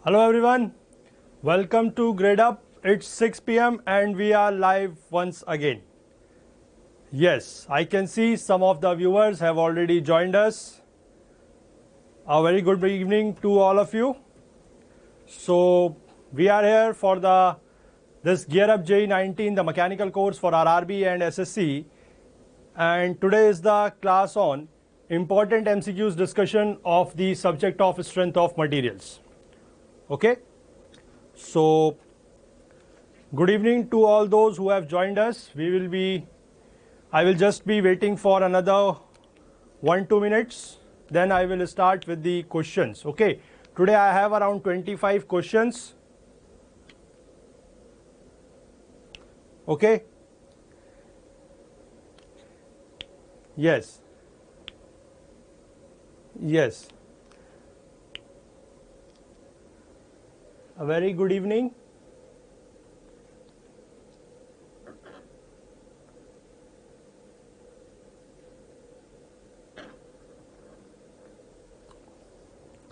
Hello everyone, welcome to gradeup. It's 6 p.m. and we are live once again. Yes, I can see some of the viewers have already joined us. A very good evening to all of you. So we are here for this Gearup JE 19, the mechanical course for RRB and SSC, and today is the class on important MCQs discussion of the subject of strength of materials. Okay, so good evening to all those who have joined us. I will just be waiting for another 1-2 minutes, then I will start with the questions. Okay, today I have around 25 questions. Okay, yes, a very good evening.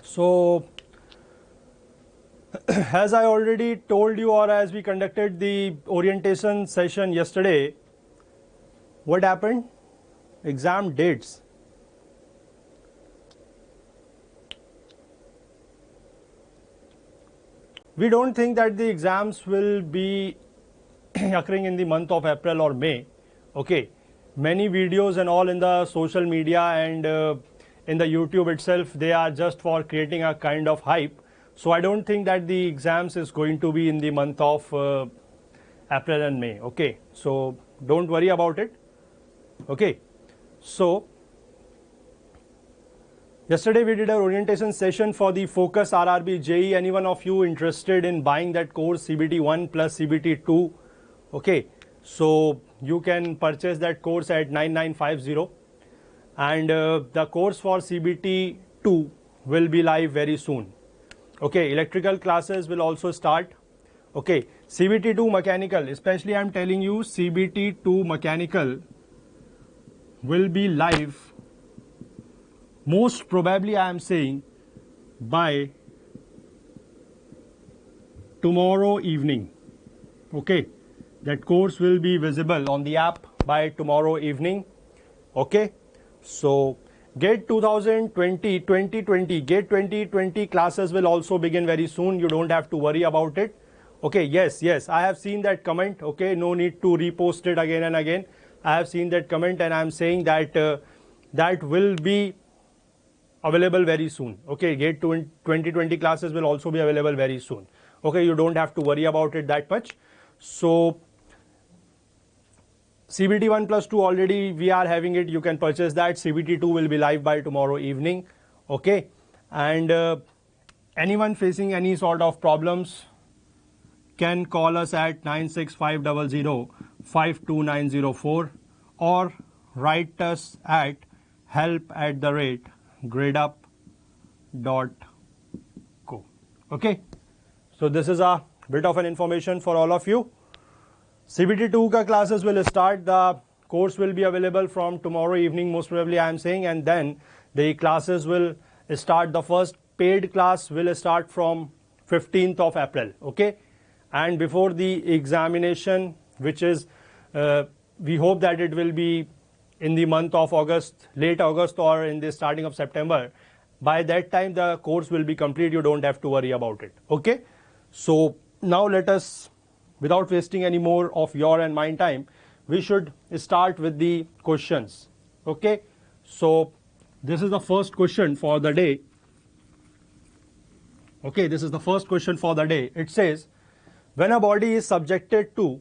So as I already told you, or as we conducted the orientation session yesterday, what happened? Exam dates. We don't think that the exams will be occurring in the month of April or May. Okay, many videos and all in the social media and in the YouTube itself, they are just for creating a kind of hype. So I don't think that the exams is going to be in the month of April and May. Okay, so don't worry about it. Okay, so yesterday we did an orientation session for the Focus RRB JE. Anyone of you interested in buying that course CBT 1 plus CBT 2? Okay, so you can purchase that course at 9950, and the course for CBT 2 will be live very soon. Okay, electrical classes will also start. Okay, CBT 2 mechanical, especially I am telling you, CBT 2 mechanical will be live, most probably I am saying, by tomorrow evening. Okay, that course will be visible on the app by tomorrow evening. Okay, so GATE 2020 classes will also begin very soon. You don't have to worry about it. Okay, yes, I have seen that comment. Okay, no need to repost it again and again. I have seen that comment and I am saying that that will be available very soon. Okay, GATE 2020 classes will also be available very soon. Okay, you don't have to worry about it that much. So CBT 1 plus 2 already we are having it. You can purchase that. CBT 2 will be live by tomorrow evening. Okay, and anyone facing any sort of problems can call us at 96500-52904 or write us at help@gradeup.co. Okay, so this is a bit of an information for all of you. CBT 2 ka classes will start. The course will be available from tomorrow evening, most probably I am saying, and then the classes will start. The first paid class will start from 15th of April. Okay, and before the examination, which is we hope that it will be in the month of August, late August or in the starting of September. By that time the course will be complete. You don't have to worry about it. Okay, so now let us, without wasting any more of your and mine time, we should start with the questions. Okay, so this is the first question for the day. Okay, this is the first question for the day. It says, when a body is subjected to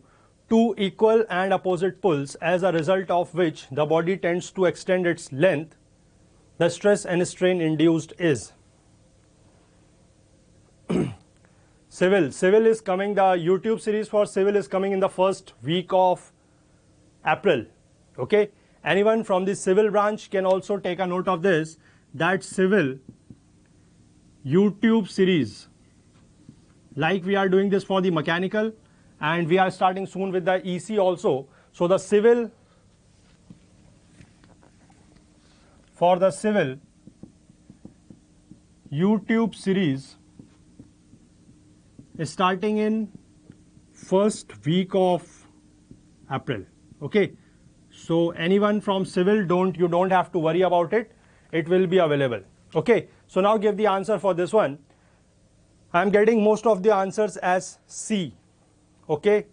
two equal and opposite pulls, as a result of which the body tends to extend its length, the stress and strain induced is. Civil is coming. The YouTube series for civil is coming in the first week of April. Okay, anyone from the civil branch can also take a note of this, that civil YouTube series, like we are doing this for the mechanical, and we are starting soon with the EC also. So the civil, for the civil YouTube series starting in first week of April. Okay, so anyone from civil, you don't have to worry about it. It will be available. Okay, so now give the answer for this one. I am getting most of the answers as C. Okay,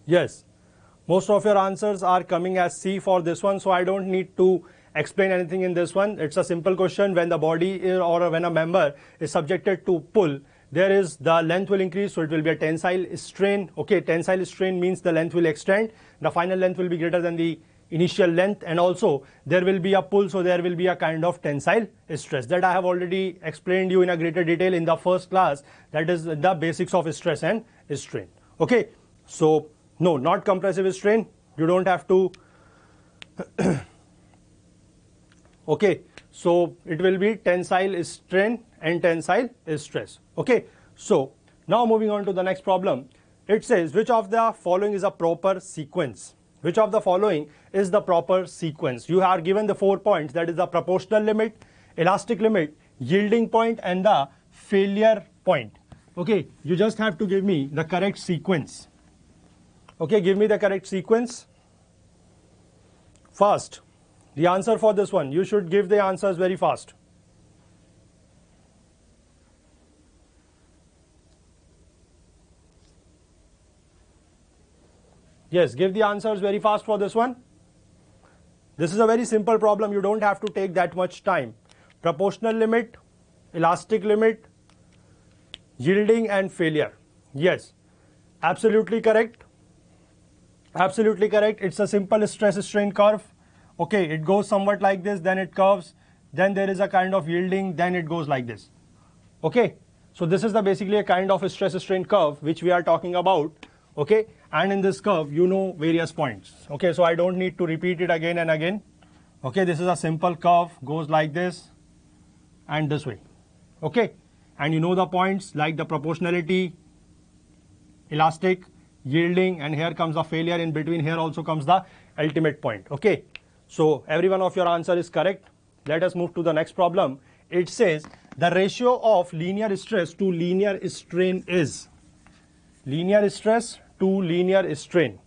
yes, most of your answers are coming as C for this one, so I don't need to explain anything in this one. It's a simple question. When the body or when a member is subjected to pull, there is the length will increase, so it will be a tensile strain. Okay, tensile strain means the length will extend, the final length will be greater than the initial length, and also there will be a pull, so there will be a kind of tensile stress. That I have already explained you in a greater detail in the first class. That is the basics of stress and strain. Okay, so no, not compressive strain, you don't have to okay, so it will be tensile strain and tensile stress. Okay, so now moving on to the next problem. It says, which of the following is a proper sequence? Which of the following is the proper sequence? You are given the 4 points, that is the proportional limit, elastic limit, yielding point, and the failure point. Okay, you just have to give me the correct sequence. Okay, give me the correct sequence. Fast. The answer for this one, you should give the answers very fast. Yes, give the answers very fast for this one. This is a very simple problem, you don't have to take that much time. Proportional limit, elastic limit, yielding and failure. Yes, absolutely correct. Absolutely correct. It's a simple stress strain curve. Okay, it goes somewhat like this, then it curves, then there is a kind of yielding, then it goes like this. Okay, so this is basically a kind of a stress strain curve which we are talking about. Okay, and in this curve you know various points. Okay, so I don't need to repeat it again and again. Okay, this is a simple curve, goes like this and this way. Okay, and you know the points like the proportionality, elastic, yielding, and here comes the failure. In between here also comes the ultimate point. Okay, so every one of your answer is correct. Let us move to the next problem. It says the ratio of linear stress to linear strain is linear stress to linear strain.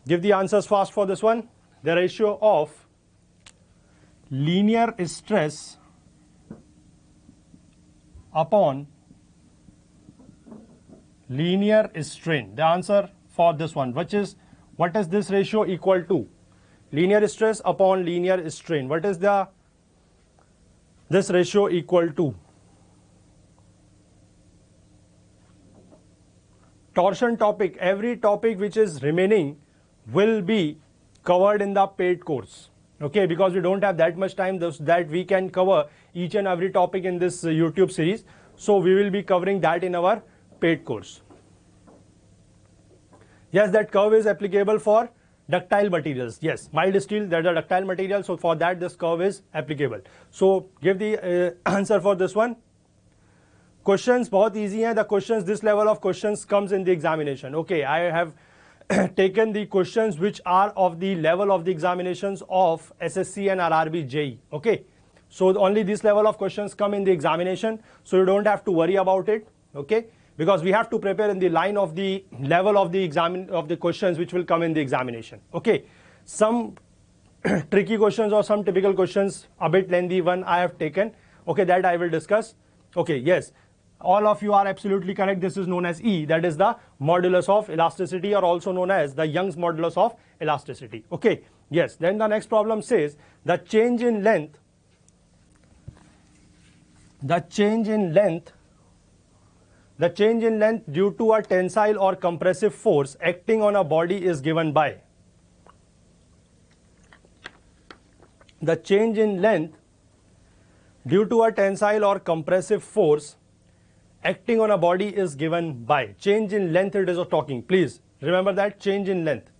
Give the answers fast for this one. The ratio of linear stress upon linear strain. The answer for this one, what is this ratio equal to? Linear stress upon linear strain. What is this ratio equal to? Torsion topic, every topic which is remaining will be covered in the paid course. Okay, because we don't have that much time that we can cover each and every topic in this YouTube series. So we will be covering that in our paid course. Yes, that curve is applicable for ductile materials. Yes, mild steel, that is a ductile material. So for that this curve is applicable. So give the answer for this one. Questions बहुत easy हैं. The questions, this level of questions comes in the examination. Okay, I have taken the questions which are of the level of the examinations of SSC and RRB JE. Okay, so only this level of questions come in the examination, so you don't have to worry about it. Okay, because we have to prepare in the line of the level of the questions which will come in the examination. Okay, some tricky questions or some typical questions, a bit lengthy one I have taken. Okay, that I will discuss. Okay, yes, all of you are absolutely correct. This is known as E, that is the modulus of elasticity, or also known as the Young's modulus of elasticity. Okay, yes, then the next problem says the change in length due to a tensile or compressive force acting on a body is given by. The change in length due to a tensile or compressive force acting on a body is given by. Change in length it is talking. Please remember that, change in length.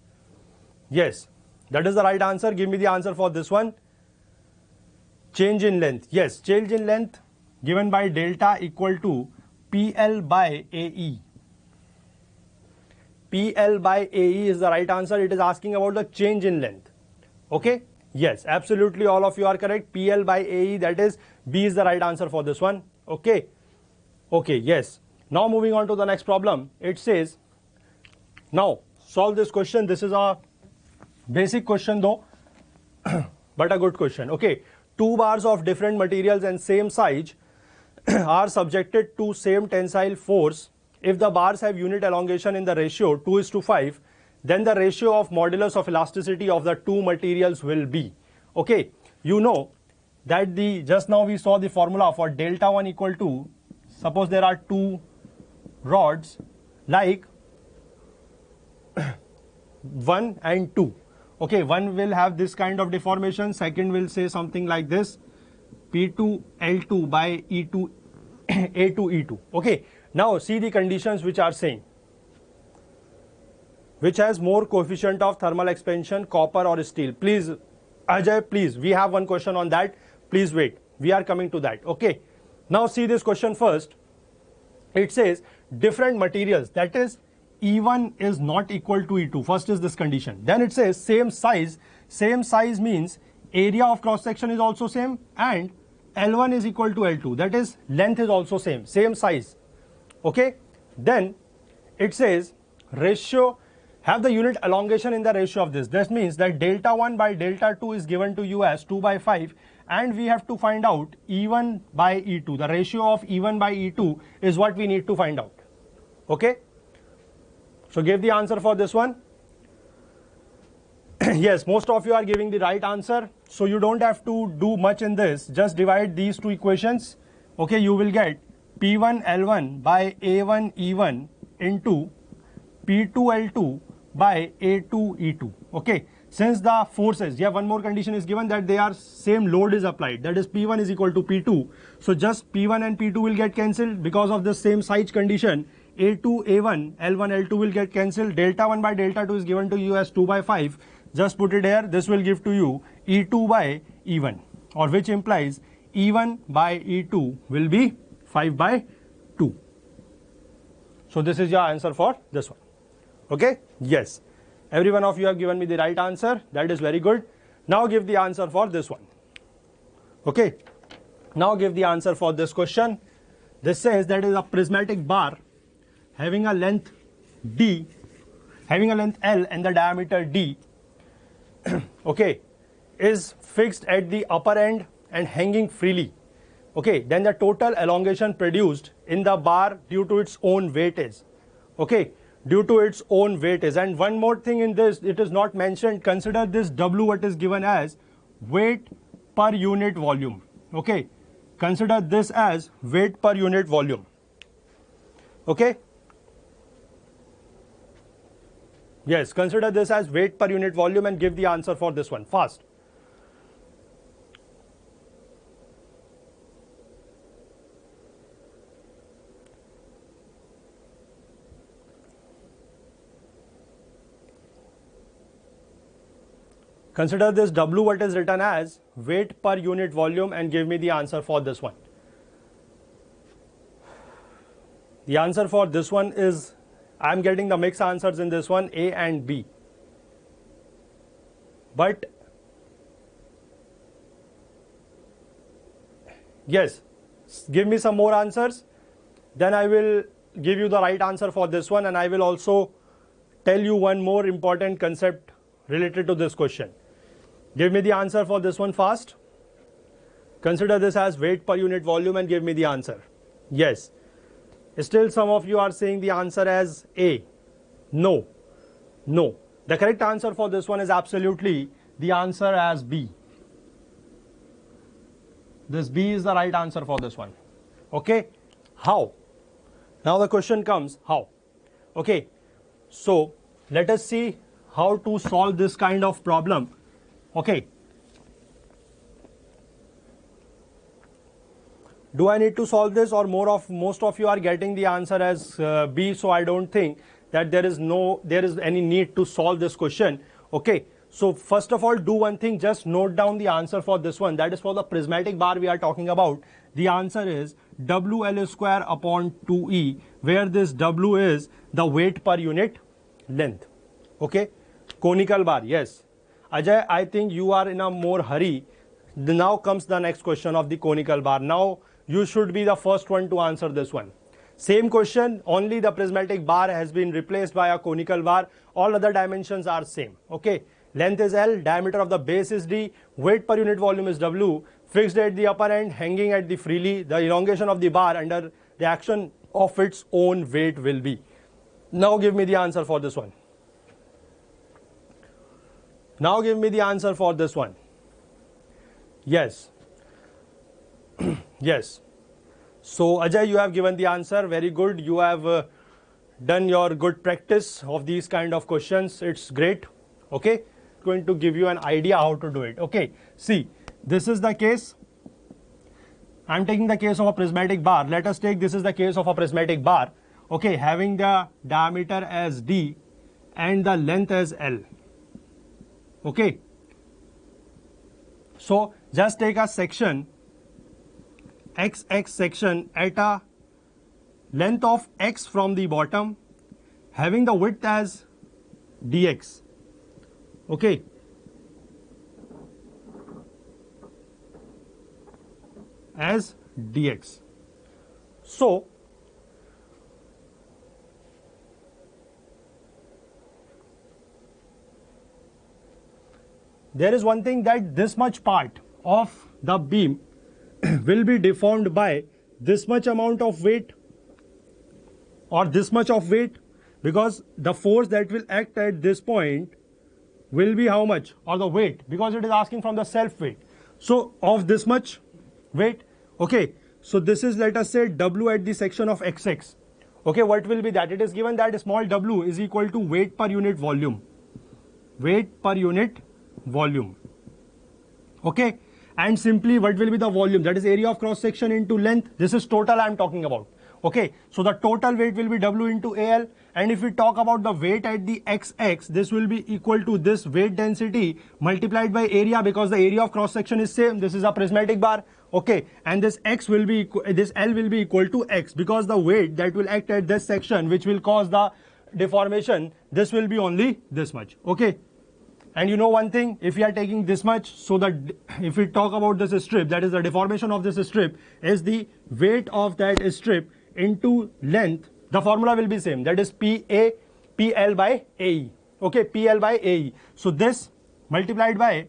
Yes, that is the right answer. Give me the answer for this one. Change in length. Yes, change in length given by delta equal to PL by AE. PL by AE is the right answer. It is asking about the change in length. Okay, yes, absolutely all of you are correct. PL by AE, that is B, is the right answer for this one. Okay, Okay, yes. Now moving on to the next problem. It says, now solve this question. This is a basic question though, but a good question. Okay, two bars of different materials and same size are subjected to same tensile force. If the bars have unit elongation in the ratio 2:5, then the ratio of modulus of elasticity of the two materials will be. Okay, you know that just now we saw the formula for delta 1 equal to, suppose there are two rods like 1 and 2. Okay, one will have this kind of deformation, second will say something like this, P2 L2 by E2 A2 E2. Okay, now see the conditions which are saying, which has more coefficient of thermal expansion, copper or steel. Please Ajay, please, we have one question on that. Please wait, we are coming to that. Okay, now see this question first. It says different materials, that is E1 is not equal to E2. First is this condition. Then it says same size. Same size means area of cross section is also same and L1 is equal to L2. That is length is also same size. Okay. Then it says ratio, have the unit elongation in the ratio of this. This means that delta 1 by delta 2 is given to you as 2/5, and we have to find out E1 by E2. The ratio of E1 by E2 is what we need to find out. Okay. So give the answer for this one. Yes, most of you are giving the right answer. So you don't have to do much in this. Just divide these two equations. Okay, you will get P1 L1 by A1 E1 into P2 L2 by A2 E2. Okay, since the forces, yeah, one more condition is given that they are same load is applied. That is P1 is equal to P2. So just P1 and P2 will get cancelled because of the same size condition. A2, A1, L1, L2 will get cancelled. Delta 1 by delta 2 is given to you as 2/5. Just put it here. This will give to you E2 by E1, or which implies E1 by E2 will be 5/2. So this is your answer for this one. Okay? Yes. Every one of you have given me the right answer. That is very good. Now give the answer for this one. Okay? Now give the answer for this question. This says that is a prismatic bar having a length D, having a length L and the diameter D, okay, is fixed at the upper end and hanging freely. Okay, then the total elongation produced in the bar due to its own weight is, okay, due to its own weight is. And one more thing in this, it is not mentioned, consider this W what is given as weight per unit volume. Okay, consider this as weight per unit volume. Okay. Yes, consider this as weight per unit volume and give the answer for this one fast. Consider this W what is written as weight per unit volume and give me the answer for this one. The answer for this one is, I am getting the mixed answers in this one, A and B. But yes, give me some more answers. Then I will give you the right answer for this one, and I will also tell you one more important concept related to this question. Give me the answer for this one fast. Consider this as weight per unit volume and give me the answer. Yes. Still some of you are saying the answer as A. No. No. The correct answer for this one is absolutely the answer as B. This B is the right answer for this one. Okay. How? Now the question comes, how? Okay. So let us see how to solve this kind of problem. Okay. Do I need to solve this, or most of you are getting the answer as B, so I don't think that there is any need to solve this question. Okay, so first of all, do one thing, just note down the answer for this one. That is for the prismatic bar we are talking about. The answer is WL square upon 2E, where this W is the weight per unit length. Okay, conical bar, yes. Ajay, I think you are in a more hurry. Now comes the next question of the conical bar. Now you should be the first one to answer this one. Same question, only the prismatic bar has been replaced by a conical bar. All other dimensions are same. Okay, length is L, diameter of the base is D, weight per unit volume is W, fixed at the upper end, hanging at the freely, the elongation of the bar under the action of its own weight will be. Now give me the answer for this one. Now give me the answer for this one. Yes. Yes. So Ajay, you have given the answer. Very good. You have done your good practice of these kind of questions. It's great. Okay. Going to give you an idea how to do it. Okay. See, this is the case. I'm taking the case of a prismatic bar. Let us take this is the case of a prismatic bar. Okay. Having the diameter as D and the length as L. Okay. So just take a section, XX section at a length of X from the bottom, having the width as dx. Okay. As dx. So there is one thing, that this much part of the beam will be deformed by this much amount of weight or this much of weight, because the force that will act at this point will be how much, or the weight, because it is asking from the self weight. So of this much weight. Okay, so this is, let us say, W at the section of XX. Okay, what will be that? It is given that small w is equal to weight per unit volume. Weight per unit volume. Okay, and simply what will be the volume? That is area of cross section into length. This is total I am talking about. Okay, so the total weight will be W into AL, and if we talk about the weight at the XX, this will be equal to this weight density multiplied by area, because the area of cross section is same. This is a prismatic bar. Okay, and this X will be this L will be equal to X, because the weight that will act at this section, which will cause the deformation, this will be only this much. Okay. And you know one thing, if we are taking this much, so that if we talk about this strip, that is the deformation of this strip, is the weight of that strip into length, the formula will be same. That is PL by AE. Okay, PL by AE. So this multiplied by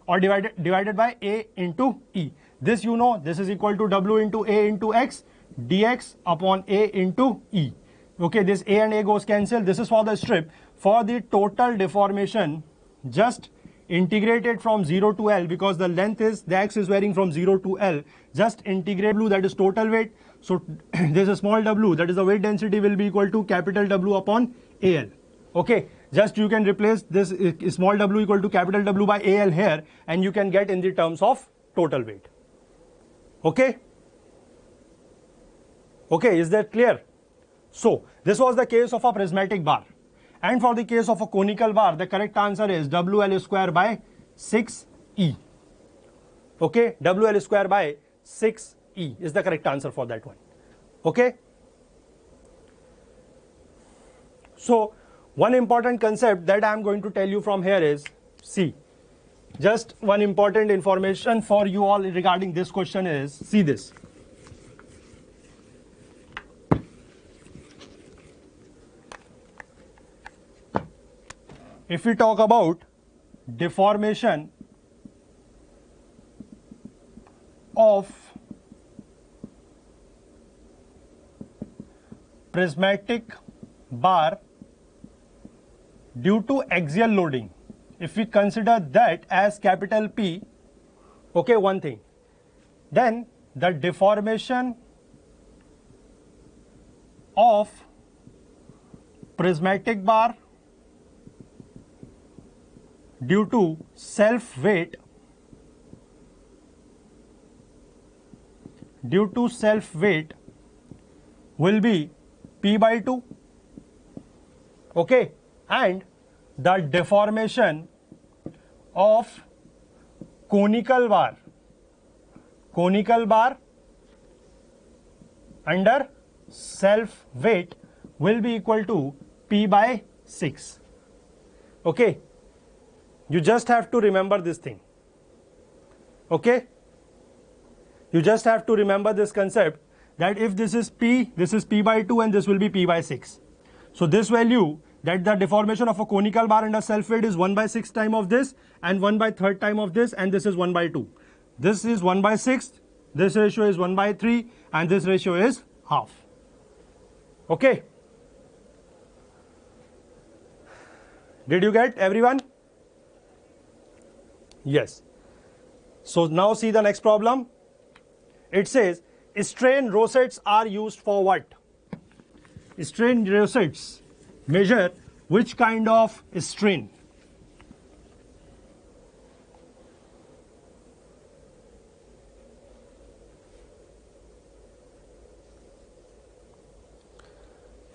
or divided by A into E. This you know, this is equal to W into A into X, dx upon A into E. Okay, this A and A goes cancel. This is for the strip. For the total deformation, just integrate it from 0 to L, because the length is, the X is varying from 0 to L. Just integrate W, that is total weight. So there's a small w, that is the weight density, will be equal to capital W upon AL. Okay, just you can replace this small w equal to capital W by AL here, and you can get in the terms of total weight. Okay. Okay, is that clear? So this was the case of a prismatic bar. And for the case of a conical bar, the correct answer is WL square by 6E. Okay, WL square by 6E is the correct answer for that one. Okay. So one important concept that I am going to tell you from here is, see, just one important information for you all regarding this question is, see this. If we talk about deformation of prismatic bar due to axial loading, if we consider that as capital P, okay, one thing, then the deformation of prismatic bar due to self weight will be P by 2. Okay, and the deformation of conical bar under self weight will be equal to P by 6. Okay, you just have to remember this thing. Okay, you just have to remember this concept that if this is P by 2 and this will be P by 6. So this value, that the deformation of a conical bar under self-weight is 1 by 6 time of this and 1 by third time of this, and this is 1 by 2. This is 1 by 6, this ratio is 1 by 3 and this ratio is half. Okay. Did you get everyone? Yes. So now see the next problem. It says strain rosettes are used for what? Strain rosettes measure which kind of strain?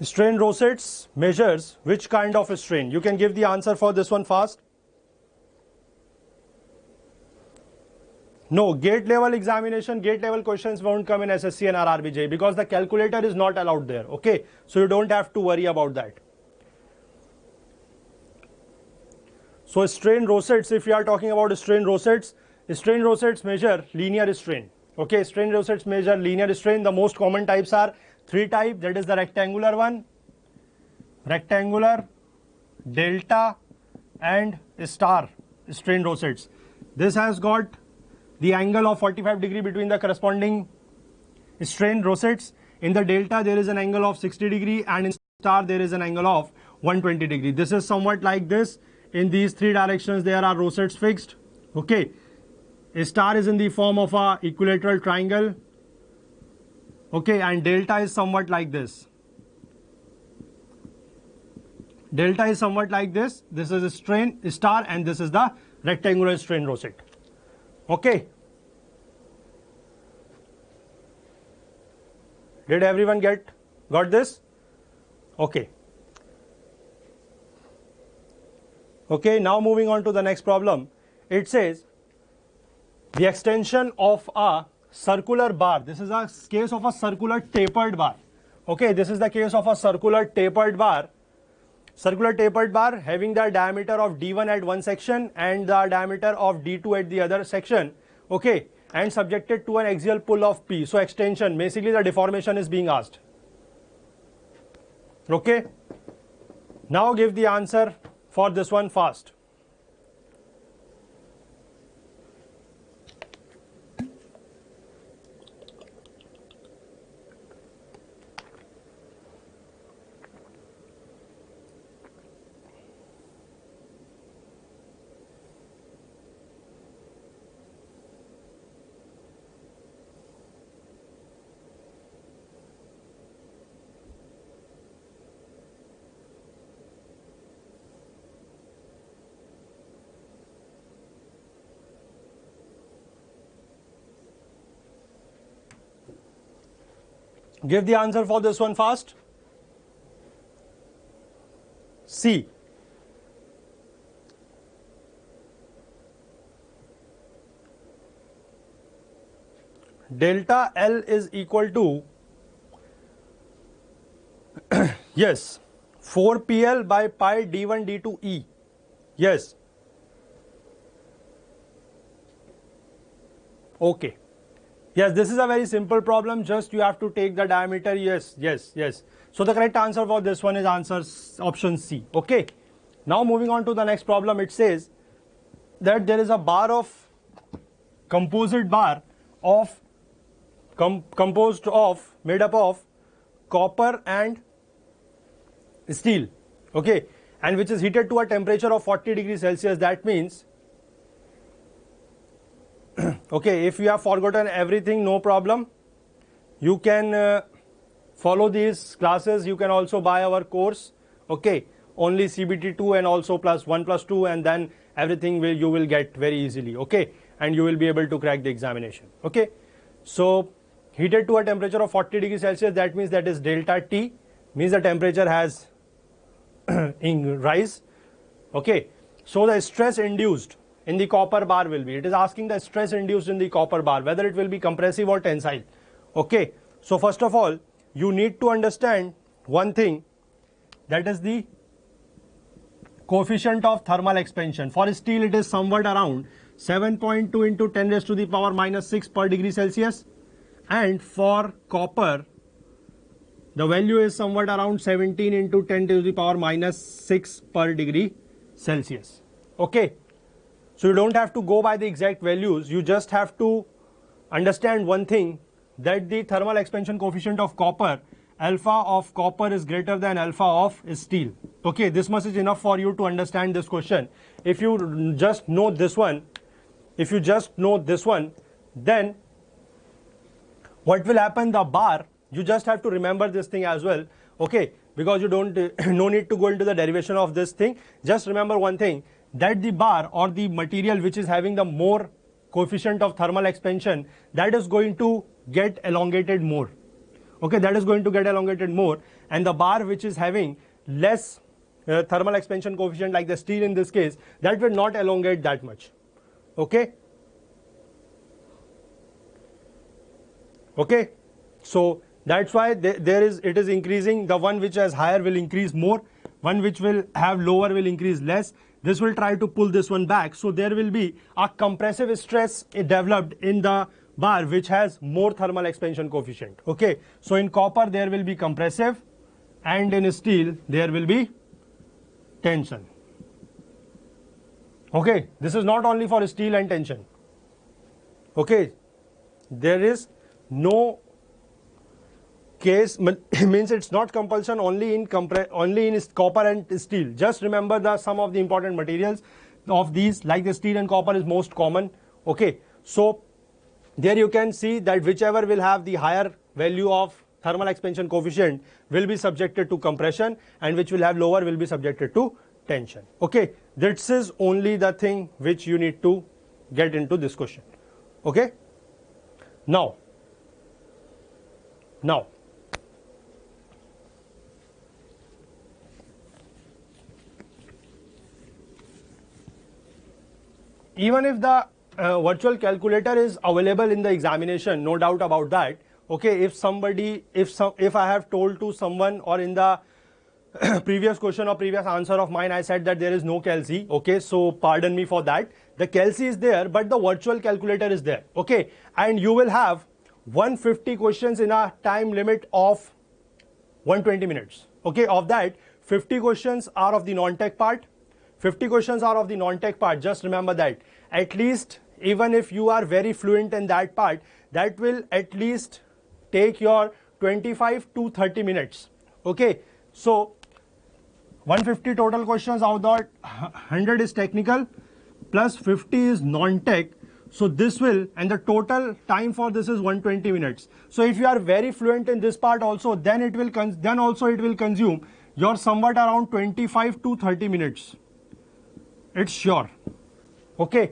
Strain rosettes measures which kind of strain? You can give the answer for this one fast. No, gate level examination, gate level questions won't come in SSC and RRB JE because the calculator is not allowed there. Okay, so you don't have to worry about that. So strain rosettes, if you are talking about strain rosettes measure linear strain. Okay, strain rosettes measure linear strain. The most common types are 3 types, that is the rectangular one, rectangular, delta and star strain rosettes. This has got the angle of 45 degree between the corresponding strain rosettes. In the delta there is an angle of 60 degree and in star there is an angle of 120 degree. This is somewhat like this. In these 3 directions there are rosettes fixed. Okay, a star is in the form of a equilateral triangle. Okay, and delta is somewhat like this. Delta is somewhat like this. This is a strain star and this is the rectangular strain rosette. Okay. Did everyone got this? Okay. Okay, now moving on to the next problem. It says the extension of a circular bar. This is a case of a circular tapered bar. Okay, this is the case of a circular tapered bar. Circular tapered bar having the diameter of D1 at one section and the diameter of D2 at the other section. Okay, and subjected to an axial pull of P. So extension, basically the deformation is being asked. Okay, now give the answer for this one fast. Give the answer for this one fast. C. Delta L is equal to yes, 4PL by pi D1 D2 E. Yes. Okay. Yes, this is a very simple problem. Just you have to take the diameter. Yes, yes, yes. So the correct answer for this one is answer option C. Okay. Now moving on to the next problem. It says that there is a bar of composite bar of made up of copper and steel. Okay, and which is heated to a temperature of 40 degrees Celsius. That means okay, if you have forgotten everything, no problem. You can follow these classes. You can also buy our course. Okay, only CBT 2 and also plus 1 plus 2, and then everything you will get very easily. Okay, and you will be able to crack the examination. Okay, so heated to a temperature of 40 degrees Celsius. That means that is delta T. Means the temperature has rise. Okay, so the stress induced in the copper bar will be, it is asking the stress induced in the copper bar, whether it will be compressive or tensile. Okay, so first of all, you need to understand one thing, that is the coefficient of thermal expansion. For steel, it is somewhat around 7.2 into 10 raised to the power minus 6 per degree Celsius, and for copper the value is somewhat around 17 into 10 to the power minus 6 per degree Celsius. Okay, so you don't have to go by the exact values, you just have to understand one thing, that the thermal expansion coefficient of copper, alpha of copper is greater than alpha of steel. Okay, this much is enough for you to understand this question. If you just know this one, then what will happen, the bar, you just have to remember this thing as well. Okay, because you don't no need to go into the derivation of this thing. Just remember one thing, that the bar or the material which is having the more coefficient of thermal expansion, that is going to get elongated more. Okay, that is going to get elongated more, and the bar which is having less thermal expansion coefficient, like the steel in this case, that will not elongate that much. Okay, okay, so that's why it is increasing. The one which has higher will increase more, one which will have lower will increase less. This will try to pull this one back, so there will be a compressive stress developed in the bar which has more thermal expansion coefficient. Okay, so in copper there will be compressive, and in steel there will be tension. Okay, this is not only for steel and tension. Okay, there is no case, means it's not compulsion only in copper and steel. Just remember some of the important materials of these, like the steel and copper is most common. Okay, so there you can see that whichever will have the higher value of thermal expansion coefficient will be subjected to compression, and which will have lower will be subjected to tension. Okay, this is only the thing which you need to get into this question. Okay, now even if the virtual calculator is available in the examination, no doubt about that. Okay, if I have told to someone, or in the previous question or previous answer of mine I said that there is no calci, okay, so pardon me for that. The calci is there, but the virtual calculator is there. Okay, and you will have 150 questions in a time limit of 120 minutes. Okay, of that 50 questions are of the non-tech part. 50 questions are of the non-tech part. Just remember that. At least, even if you are very fluent in that part, that will at least take your 25 to 30 minutes. Okay, so 150 total questions, out of that 100 is technical plus 50 is non-tech. So this will, and the total time for this is 120 minutes. So if you are very fluent in this part also, then it will consume your somewhat around 25 to 30 minutes. It's sure. Okay,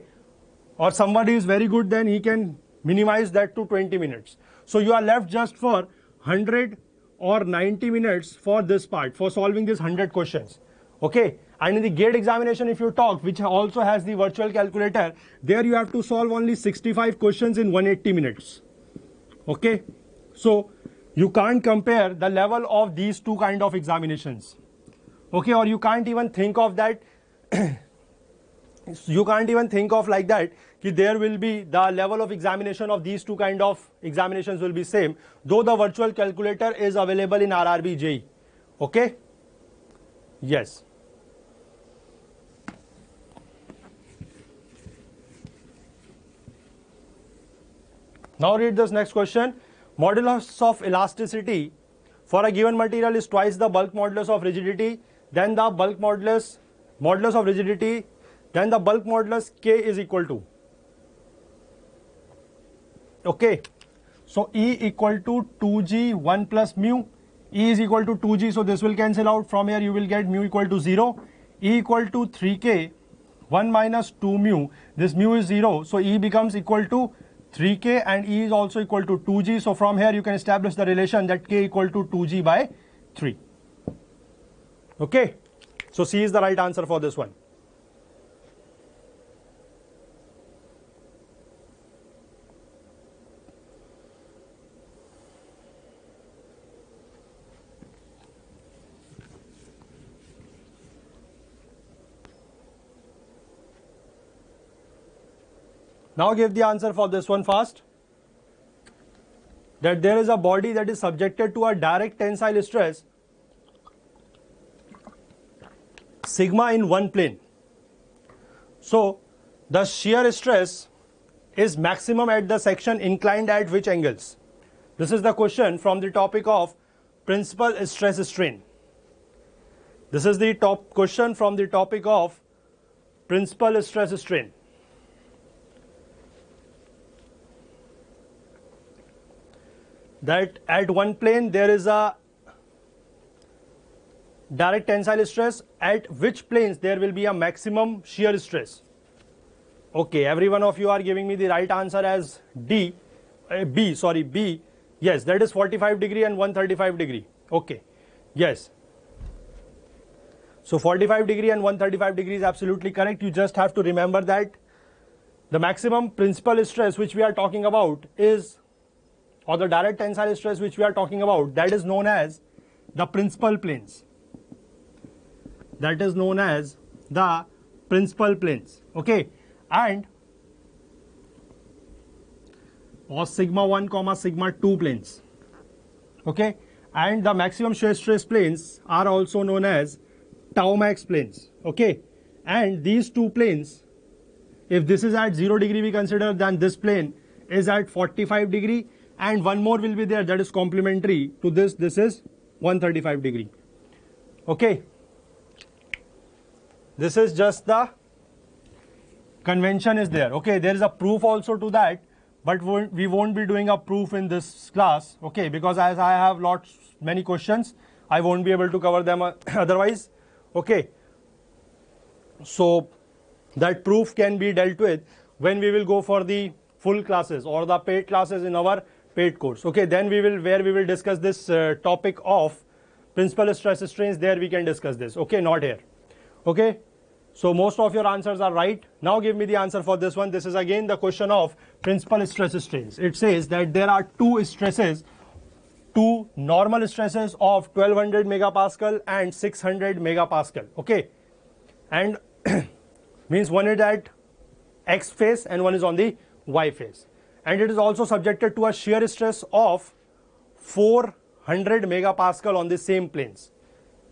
or somebody is very good, then he can minimize that to 20 minutes. So you are left just for 100 or 90 minutes for this part, for solving this 100 questions. Okay, and in the gate examination, if you talk, which also has the virtual calculator, there you have to solve only 65 questions in 180 minutes. Okay, so you can't compare the level of these two kind of examinations. Okay, or you can't even think of that. You can't even think of like that, that there will be the level of examination of these two kind of examinations will be same, though the virtual calculator is available in RRB JE. Okay, yes. Now read this next question. Modulus of elasticity for a given material is twice the bulk modulus of rigidity, then the bulk modulus of rigidity, then the bulk modulus K is equal to. Okay, so E equal to 2G 1 plus mu, E is equal to 2G, so this will cancel out. From here you will get mu equal to 0, E equal to 3K 1 minus 2 mu, this mu is 0, so E becomes equal to 3K and E is also equal to 2G. So from here you can establish the relation that K equal to 2G by 3. Okay, so C is the right answer for this one. Now give the answer for this one fast. That there is a body that is subjected to a direct tensile stress sigma in one plane. So the shear stress is maximum at the section inclined at which angles? This is the question from the topic of principal stress strain. This is the top question from the topic of principal stress strain. That at one plane there is a direct tensile stress, at which planes there will be a maximum shear stress. Okay, every one of you are giving me the right answer as B. Yes, that is 45 degree and 135 degree. Okay, yes. So 45 degree and 135 degree is absolutely correct. You just have to remember that the maximum principal stress which we are talking about is, or the direct tensile stress which we are talking about, that is known as the principal planes. That is known as the principal planes. Okay, and or sigma 1 comma sigma 2 planes. Okay, and the maximum shear stress planes are also known as tau max planes. Okay, and these two planes, if this is at 0 degree we consider, then this plane is at 45 degree, and one more will be there that is complementary to this. This is 135 degree. Okay, this is just the convention is there. Okay, there is a proof also to that, but we won't be doing a proof in this class. Okay, because as I have many questions, I won't be able to cover them otherwise. Okay, so that proof can be dealt with when we will go for the full classes or the paid classes in our paid course. Okay, then we will discuss this topic of principal stress strains. There we can discuss this. Okay, not here. Okay, so most of your answers are right. Now give me the answer for this one. This is again the question of principal stress strains. It says that there are two normal stresses of 1200 megapascal and 600 megapascal. Okay, and means one is at X phase and one is on the Y phase, and it is also subjected to a shear stress of 400 megapascal on the same planes.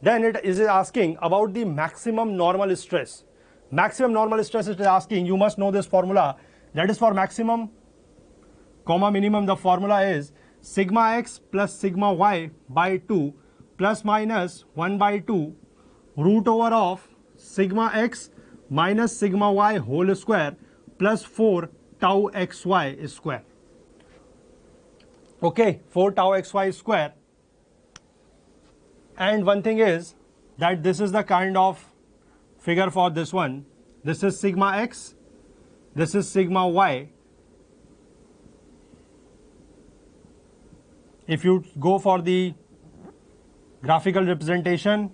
Then it is asking about the maximum normal stress. Maximum normal stress it is asking. You must know this formula. That is for maximum comma minimum. The formula is sigma x plus sigma y by 2 plus minus 1 by 2 root over of sigma x minus sigma y whole square plus 4 tau xy square. Okay, 4 tau xy square. And one thing is that this is the kind of figure for this one. This is sigma x, this is sigma y. If you go for the graphical representation,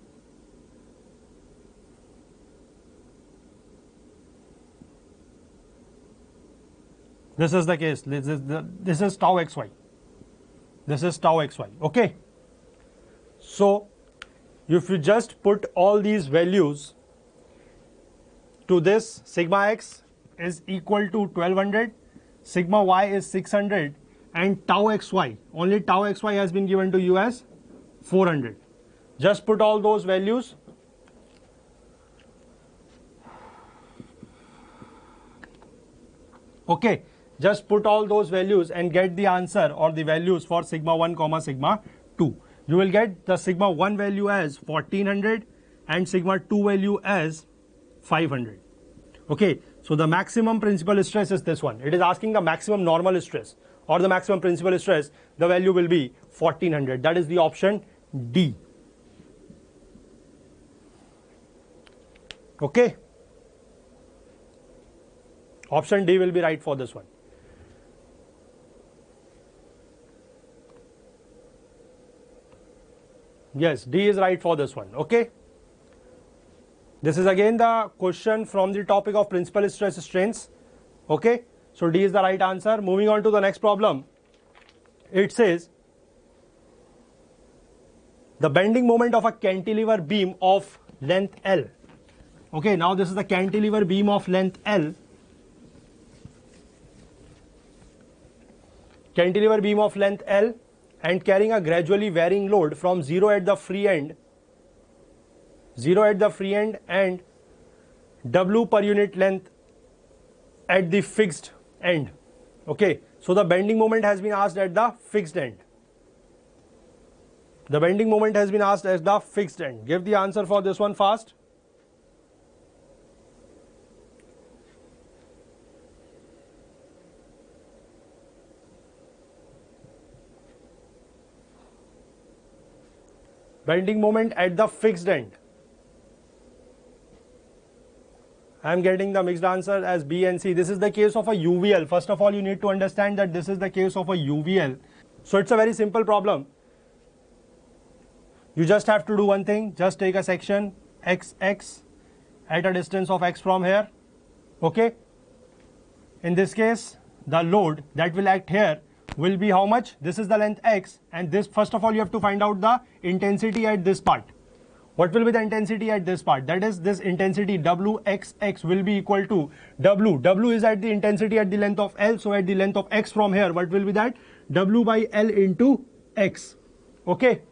this is the case. This is tau xy. This is tau xy. Okay. So if you just put all these values to this, sigma x is equal to 1200, sigma y is 600, and tau xy, only tau xy has been given to you as 400. Just put all those values. Okay, just put all those values and get the answer or the values for sigma 1 comma sigma 2. You will get the sigma 1 value as 1400 and sigma 2 value as 500. Okay, so the maximum principal stress is this one. It is asking the maximum normal stress or the maximum principal stress. The value will be 1400. That is the option D. Okay, option D will be right for this one. Yes, D is right for this one. Okay, this is again the question from the topic of principal stress strains. Okay, so D is the right answer. Moving on to the next problem. It says the bending moment of a cantilever beam of length L. Okay, now this is the cantilever beam of length L. cantilever beam of length L and carrying a gradually varying load from 0 at the free end and W per unit length at the fixed end. Okay, so the bending moment has been asked at the fixed end. The bending moment has been asked as the fixed end. Give the answer for this one fast. Bending moment at the fixed end. I am getting the mixed answer as B and C. This is the case of a UVL. First of all, you need to understand that this is the case of a UVL. So it's a very simple problem. You just have to do one thing. Just take a section XX at a distance of X from here. Okay. In this case, the load that will act here will be how much? This is the length X, and this, first of all, you have to find out the intensity at this part. What will be the intensity at this part? That is, this intensity WXX will be equal to W. W is at the intensity at the length of L. So at the length of X from here, what will be that? W by L into X. Okay.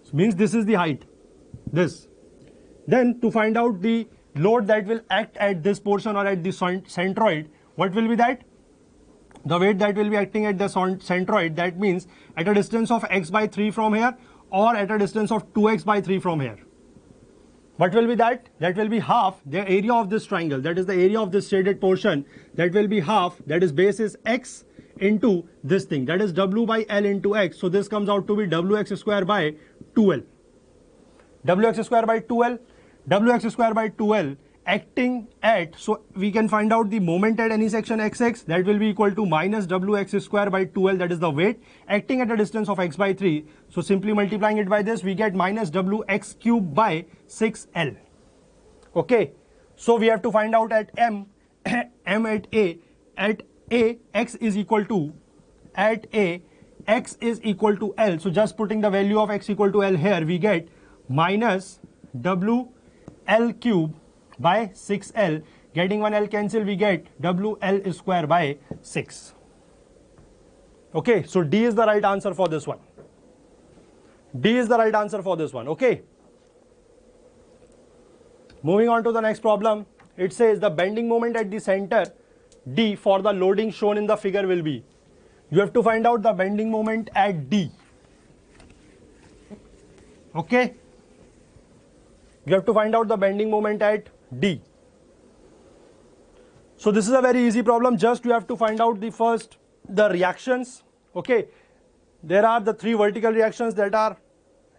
So means this is the height. This. Then to find out the load that will act at this portion or at the centroid, what will be that? The weight that will be acting at the centroid, that means at a distance of X by 3 from here, or at a distance of 2x by 3 from here. What will be that? That will be half the area of this triangle. That is the area of this shaded portion. That will be half, that is base is x into this thing. That is w by l into x. So this comes out to be wx square by 2l. Wx square by 2l. Wx square by 2l acting at, so we can find out the moment at any section xx, that will be equal to minus wx square by 2l, that is the weight, acting at a distance of x by 3. So simply multiplying it by this, we get minus wx cube by 6l. Okay, so we have to find out at m at a x is equal to, at a x is equal to l. So just putting the value of x equal to l here, we get minus wl cube by 6l. Getting one l cancel, we get wl square by 6. Okay, so D is the right answer for this one. D is the right answer for this one. Okay. Moving on to the next problem. It says the bending moment at the center D for the loading shown in the figure will be. You have to find out the bending moment at D. Okay. You have to find out the bending moment at D. So this is a very easy problem. Just you have to find out the reactions. Okay, there are the 3 vertical reactions that are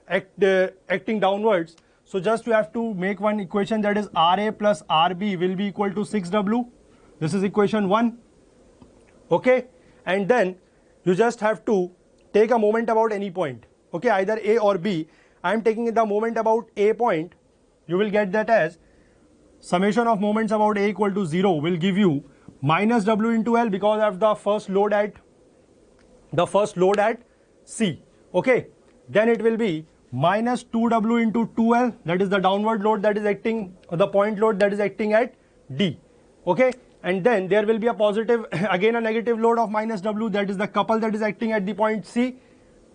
acting downwards. So just you have to make one equation, that is RA plus RB will be equal to 6W. This is equation 1. Okay, and then you just have to take a moment about any point. Okay, either A or B. I am taking the moment about A point. You will get that as summation of moments about A equal to 0 will give you minus W into L because of the first load at C. Okay, then it will be minus 2W into 2L, that is the downward load that is acting, or the point load that is acting at D. Okay, and then there will be a positive, again a negative load of minus W, that is the couple that is acting at the point C,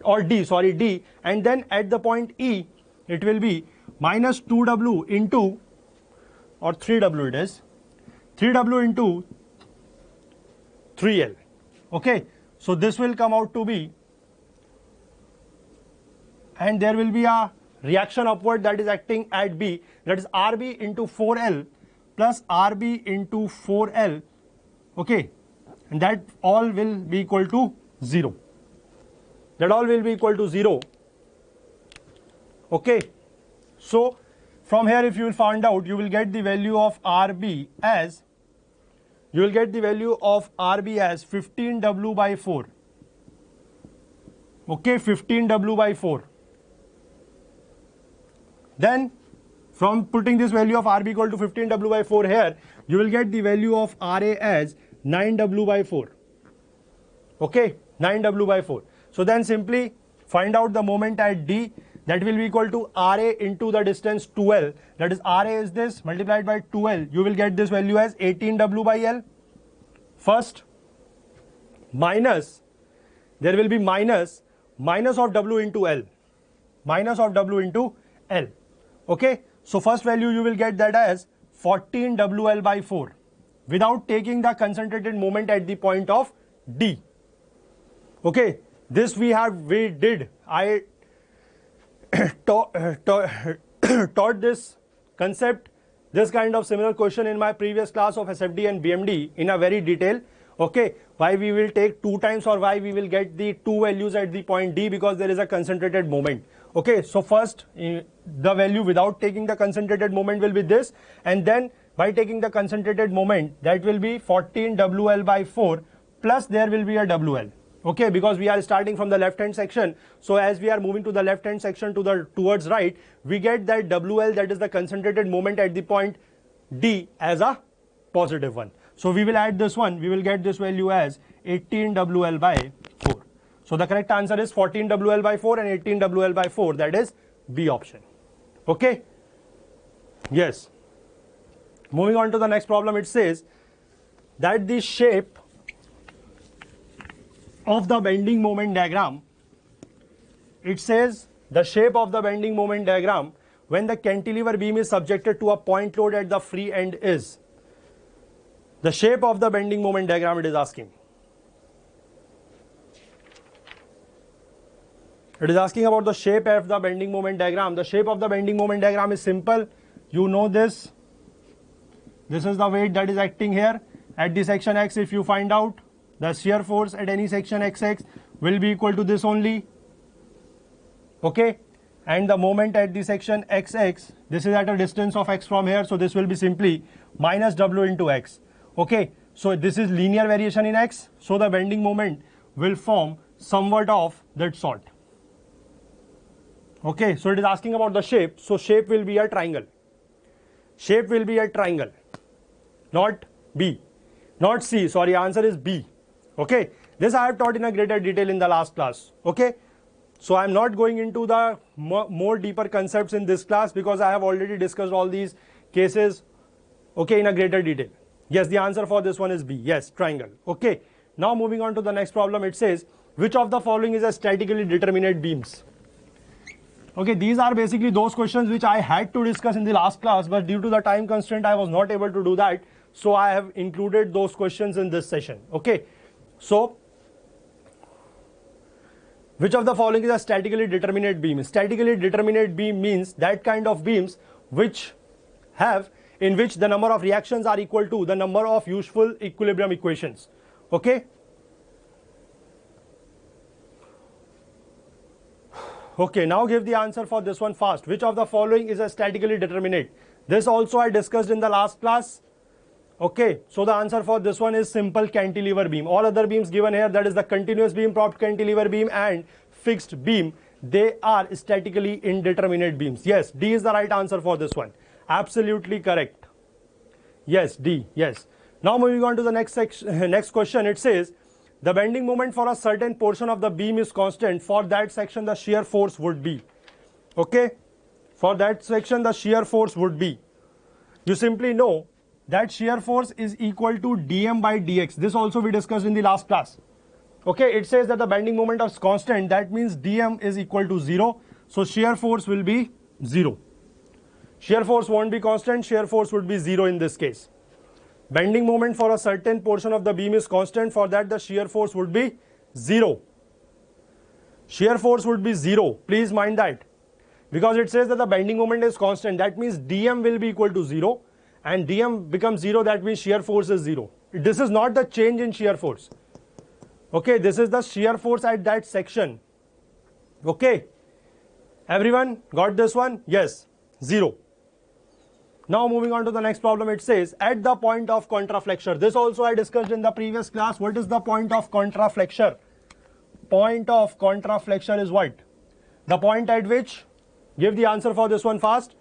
or D, sorry, D, and then at the point E, it will be minus 2W into, or 3W it is, 3W into 3L. Okay, so this will come out to be, and there will be a reaction upward that is acting at B, that is RB into 4L plus RB into 4L. Okay, and that all will be equal to 0. That all will be equal to 0. Okay, so from here, if you will find out, you will get the value of RB as, 15W by 4. Okay, 15W by 4. Then from putting this value of RB equal to 15W by 4 here, you will get the value of RA as 9W by 4. Okay, 9W by 4. So then simply find out the moment at D. That will be equal to RA into the distance 2L. That is RA is this multiplied by 2L. You will get this value as 18W by L. First, minus there will be minus of W into L. Minus of W into L. Okay. So first value you will get that as 14 WL by 4 without taking the concentrated moment at the point of D. Okay. This I taught this concept, this kind of similar question in my previous class of SFD and BMD in a very detail. Okay, why we will take 2 times or why we will get the 2 values at the point D, because there is a concentrated moment. Okay, so first the value without taking the concentrated moment will be this, and then by taking the concentrated moment, that will be 14 WL by 4 plus there will be a WL. Okay, because we are starting from the left hand section, so as we are moving to the left hand section towards right, we get that WL, that is the concentrated moment at the point D, as a positive one. So we will add this one, we will get this value as 18 WL by 4. So the correct answer is 14 WL by 4 and 18 WL by 4, that is B option. Okay, yes. Moving on to the next problem, it says that the shape of the bending moment diagram, it says the shape of the bending moment diagram when the cantilever beam is subjected to a point load at the free end is. The shape of the bending moment diagram it is asking. It is asking about the shape of the bending moment diagram. The shape of the bending moment diagram is simple. You know this. This is the weight that is acting here at the section X. If you find out, the shear force at any section XX will be equal to this only. Okay, and the moment at the section XX, this is at a distance of X from here, so this will be simply minus W into X. Okay, so this is linear variation in X, so the bending moment will form somewhat of that sort. Okay, so it is asking about the shape, so shape will be a triangle. Shape will be a triangle, not B, not C, sorry, answer is B. Okay, this I have taught in a greater detail in the last class. Okay, so I am not going into the more deeper concepts in this class because I have already discussed all these cases, okay, in a greater detail. Yes, the answer for this one is B. Yes, triangle. Okay, now moving on to the next problem, it says which of the following is a statically determinate beams? Okay, these are basically those questions which I had to discuss in the last class, but due to the time constraint I was not able to do that, so I have included those questions in this session. Okay, so which of the following is a statically determinate beam? Statically determinate beam means that kind of beams in which the number of reactions are equal to the number of useful equilibrium equations. Okay. Okay, now give the answer for this one fast. Which of the following is a statically determinate? This also I discussed in the last class. Okay, so the answer for this one is simple cantilever beam. All other beams given here, that is the continuous beam, propped cantilever beam and fixed beam, they are statically indeterminate beams. Yes, D is the right answer for this one. Absolutely correct. Yes, D, yes. Now moving on to the next question, it says the bending moment for a certain portion of the beam is constant. For that section the shear force would be. Okay, for that section the shear force would be. You simply know that shear force is equal to dm by dx. This also we discussed in the last class. Okay, it says that the bending moment is constant, that means dm is equal to 0, so shear force will be 0. Shear force won't be constant, shear force would be 0 in this case. Bending moment for a certain portion of the beam is constant, for that the shear force would be 0. Shear force would be 0, please mind that, because it says that the bending moment is constant, that means dm will be equal to 0, and dm becomes 0, that means shear force is 0. This is not the change in shear force. Okay, this is the shear force at that section. Okay, everyone got this one? Yes, 0. Now moving on to the next problem, it says at the point of contraflexure. This also I discussed in the previous class. What is the point of contraflexure? Point of contraflexure is what? The point at which, give the answer for this one fast.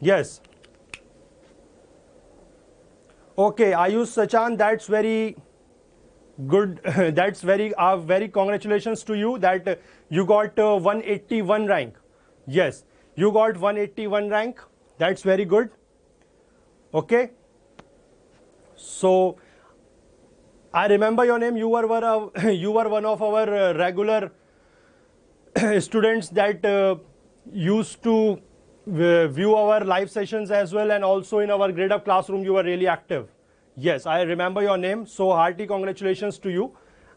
Yes. Okay, Ayush Sachan, that's very good. That's very congratulations to you that you got 181 rank. Yes, you got 181 rank. That's very good. Okay. So I remember your name. You were one of our regular students that used to view our live sessions as well, and also in our gradeup classroom you were really active. Yes, I remember your name. So hearty congratulations to you.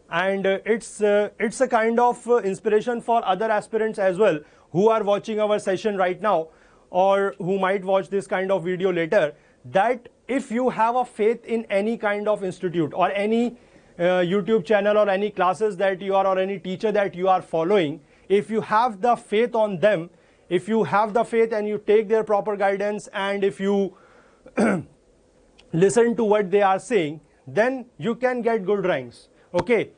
And it's a kind of inspiration for other aspirants as well who are watching our session right now, or who might watch this kind of video later, that if you have a faith in any kind of institute or any YouTube channel or any classes that you are, or any teacher that you are following, if you have the faith on them, if you have the faith and you take their proper guidance, and if you listen to what they are saying, then you can get good ranks, okay,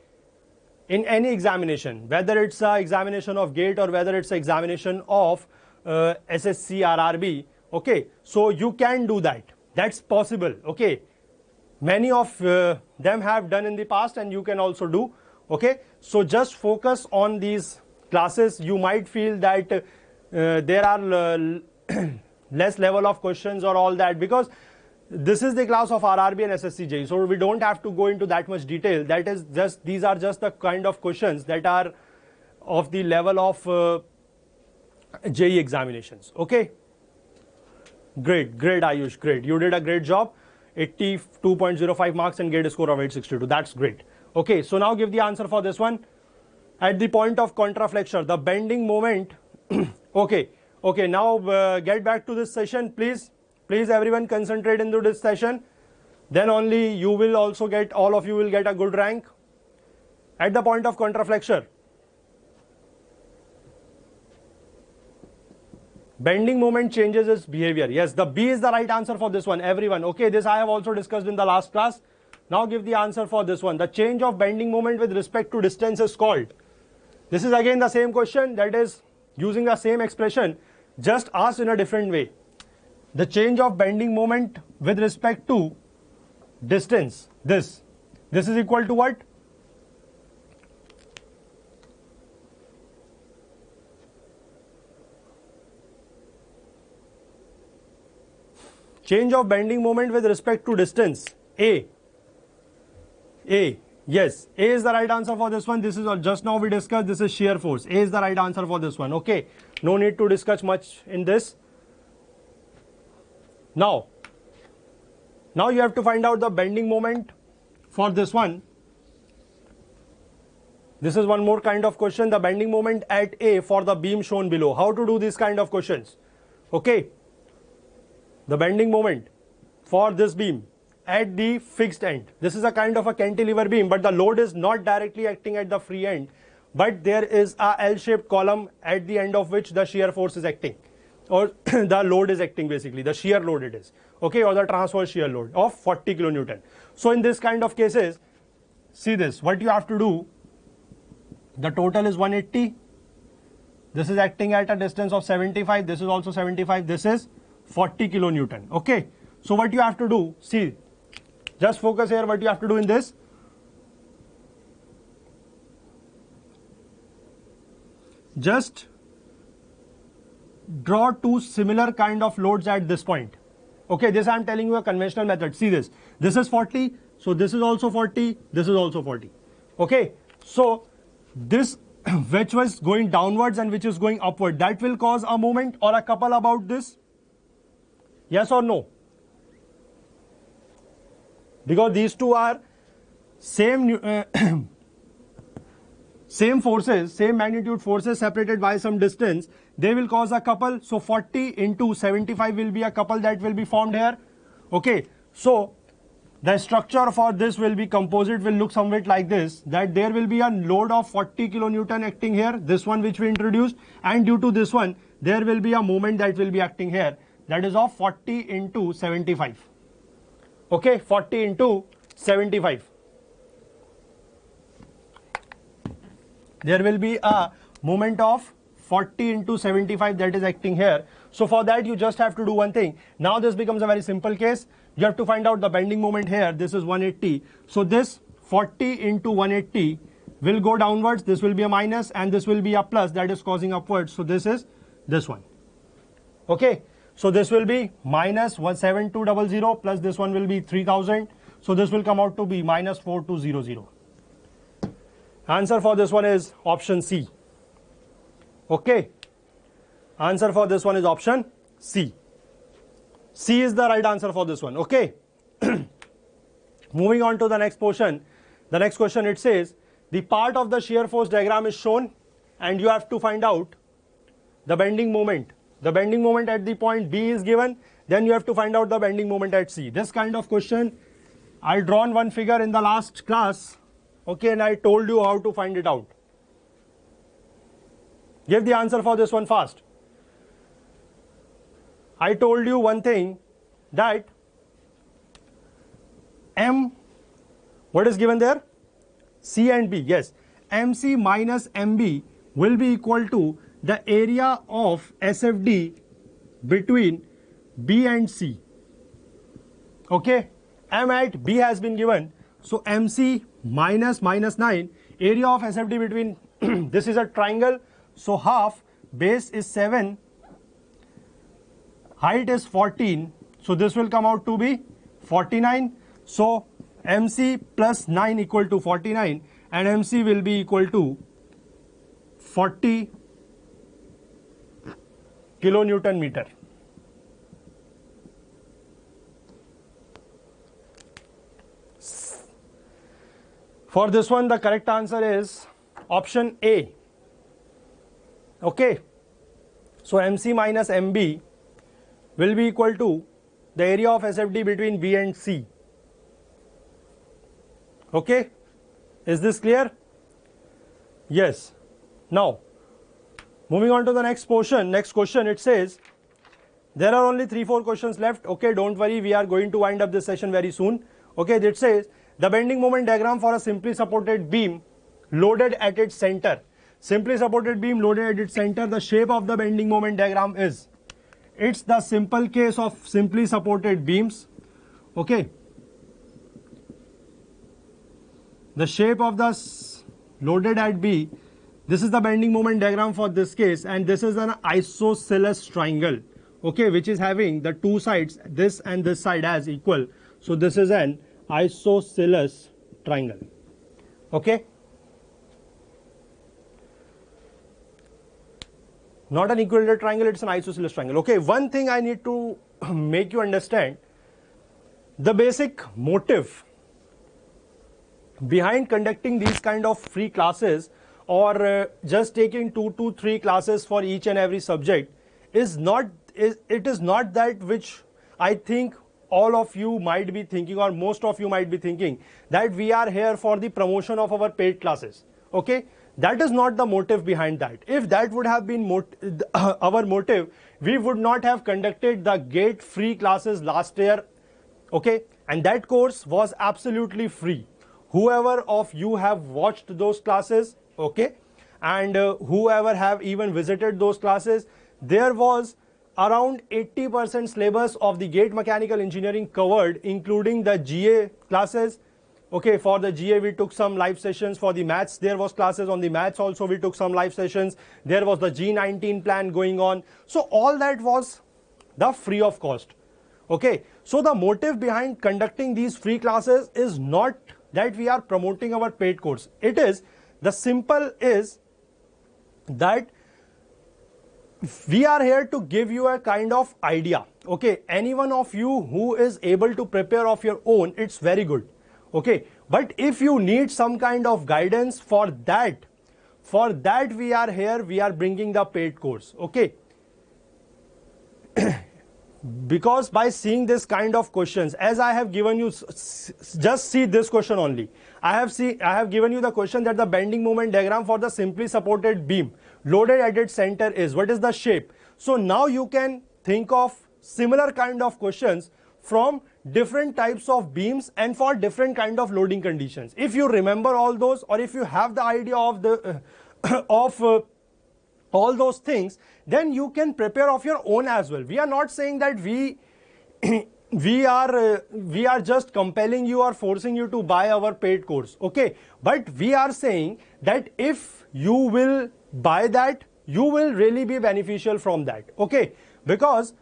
in any examination, whether it's an examination of GATE or whether it's an examination of SSC RRB, okay. So you can do that. That's possible, okay. Many of them have done in the past, and you can also do, okay. So just focus on these classes. You might feel that there are less level of questions or all that, because this is the class of RRB and SSC JE, so we don't have to go into that much detail. That is just, these are just the kind of questions that are of the level of JE examinations, okay. Great Ayush, great, you did a great job. 82.05 marks and GATE score of 862, that's great. Okay, so now give the answer for this one. At the point of contraflexure, the bending moment okay, now get back to this session, please everyone concentrate into this session, then only you will also get, all of you will get a good rank. At the point of contraflexure, bending moment changes its behavior. Yes, the B is the right answer for this one, everyone. Okay, this I have also discussed in the last class. Now give the answer for this one. The change of bending moment with respect to distance is called. This is again the same question, that is using the same expression, just asked in a different way. The change of bending moment with respect to distance, this is equal to what? Change of bending moment with respect to distance, A. Yes, A is the right answer for this one. This is just now we discussed, this is shear force. A is the right answer for this one, okay. No need to discuss much in this. Now you have to find out the bending moment for this one. This is one more kind of question, the bending moment at A for the beam shown below. How to do these kind of questions, okay. The bending moment for this beam at the fixed end. This is a kind of a cantilever beam, but the load is not directly acting at the free end, but there is a L-shaped column at the end of which the shear force is acting, or the load is acting, basically the shear load it is, okay, or the transverse shear load of 40 kilonewton. So in this kind of cases, see this, what you have to do, the total is 180, this is acting at a distance of 75, this is also 75, this is 40 kilonewton, okay. So what you have to do, see, just focus here, what you have to do in this, just draw two similar kind of loads at this point, okay. This I am telling you a conventional method. See this is 40, so this is also 40, this is also 40, okay. So this which was going downwards and which is going upward, that will cause a moment or a couple about this, yes or no? Because these two are same same forces, same magnitude forces separated by some distance, they will cause a couple. So 40 into 75 will be a couple that will be formed here, okay. So the structure for this will be composite, will look somewhat like this, that there will be a load of 40 kilonewton acting here, this one which we introduced, and due to this one there will be a moment that will be acting here, that is of 40 into 75, okay, 40 into 75. There will be a moment of 40 into 75 that is acting here. So for that you just have to do one thing. Now this becomes a very simple case. You have to find out the bending moment here. This is 180. So this 40 into 180 will go downwards. This will be a minus and this will be a plus, that is causing upwards. So this is this one, okay. So this will be minus 17200 plus this one will be 3000. So this will come out to be minus 4200. Answer for this one is option C. Okay. Answer for this one is option C. C is the right answer for this one. Okay. Moving on to the next portion. The next question, it says the part of the shear force diagram is shown and you have to find out the bending moment. The bending moment at the point B is given, then you have to find out the bending moment at C. This kind of question, I drawn one figure in the last class, okay, and I told you how to find it out. Give the answer for this one fast. I told you one thing, that M, what is given there? C and B, yes. MC minus MB will be equal to the area of SFD between B and C. Okay, M at B has been given, so MC minus 9, area of SFD between this is a triangle, so half, base is 7, height is 14, so this will come out to be 49. So MC plus 9 equal to 49 and MC will be equal to 40 kilonewton meter. For this one, the correct answer is option A. Okay. So MC minus MB will be equal to the area of SFD between B and C. Okay. Is this clear? Yes. Now, moving on to the next portion, next question, it says, there are only 3-4 questions left. Okay, don't worry, we are going to wind up this session very soon. Okay, it says, the bending moment diagram for a simply supported beam loaded at its center. Simply supported beam loaded at its center, the shape of the bending moment diagram is, it's the simple case of simply supported beams. Okay. The shape of the loaded at B, this is the bending moment diagram for this case, and this is an isosceles triangle, okay, which is having the two sides, this and this side as equal. So this is an isosceles triangle. Okay. Not an equilateral triangle, it's an isosceles triangle. Okay, one thing I need to make you understand, the basic motive behind conducting these kind of free classes or just taking 2 to 3 classes for each and every subject is not that which I think all of you might be thinking, or most of you might be thinking, that we are here for the promotion of our paid classes. Okay, that is not the motive behind that. If that would have been our motive, we would not have conducted the GATE free classes last year. Okay, and that course was absolutely free. Whoever of you have watched those classes, okay, and whoever have even visited those classes, there was around 80% syllabus of the GATE mechanical engineering covered, including the GA classes. Okay, for the GA we took some live sessions. For the maths there was classes. On the maths also we took some live sessions. There was the G19 plan going on. So all that was the free of cost. Okay, so the motive behind conducting these free classes is not that we are promoting our paid course. It is, the simple is that we are here to give you a kind of idea. Okay, any one of you who is able to prepare of your own, it's very good. Okay, but if you need some kind of guidance, for that we are here, we are bringing the paid course. Okay. Because by seeing this kind of questions, as I have given you, just see this question only. I have given you the question that the bending moment diagram for the simply supported beam loaded at its center is, what is the shape? So now you can think of similar kind of questions from different types of beams and for different kind of loading conditions. If you remember all those, or if you have the idea of the all those things, then you can prepare of your own as well. We are not saying that we are just compelling you or forcing you to buy our paid course. Okay, but we are saying that if you will buy that, you will really be beneficial from that. Okay, because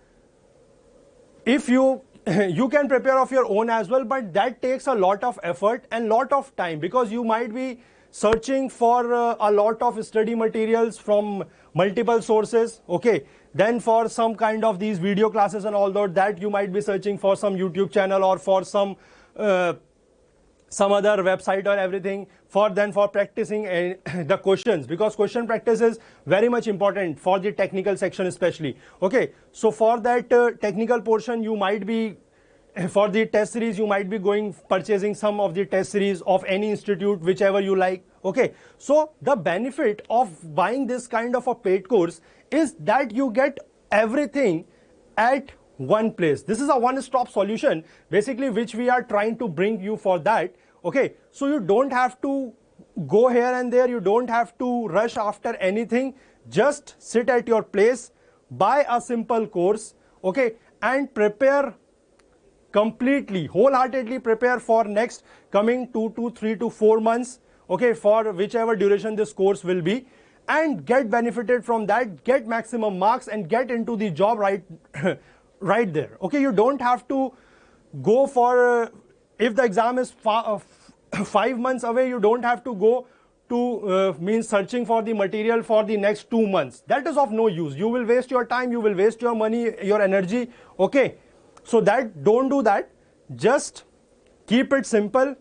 if you you can prepare of your own as well, but that takes a lot of effort and lot of time, because you might be searching for a lot of study materials from multiple sources. Okay, then for some kind of these video classes and all that, you might be searching for some YouTube channel or for some other website or everything, for practicing the questions, because question practice is very much important for the technical section especially. Okay, so for that technical portion, you might be, for the test series, you might be purchasing some of the test series of any institute, whichever you like. Okay, so the benefit of buying this kind of a paid course is that you get everything at one place. This is a one-stop solution basically, which we are trying to bring you for that. Okay, so you don't have to go here and there, you don't have to rush after anything. Just sit at your place, buy a simple course, okay, and prepare completely, wholeheartedly prepare for next coming 2 to 3 to 4 months, okay, for whichever duration this course will be, and get benefited from that, get maximum marks and get into the job right right there. Okay, you don't have to go for if the exam is 5 months away, you don't have to go to means searching for the material for the next 2 months. That is of no use. You will waste your time, you will waste your money, your energy. Okay, so that, don't do that. Just keep it simple.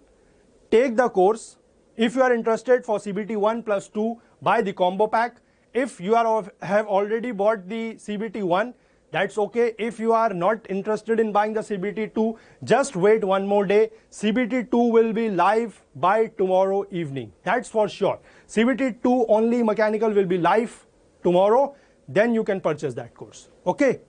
Take the course. If you are interested for CBT 1 plus 2, buy the combo pack. If you have already bought the CBT 1, that's okay. If you are not interested in buying the CBT 2, just wait one more day. CBT 2 will be live by tomorrow evening. That's for sure. CBT 2 only mechanical will be live tomorrow. Then you can purchase that course. Okay.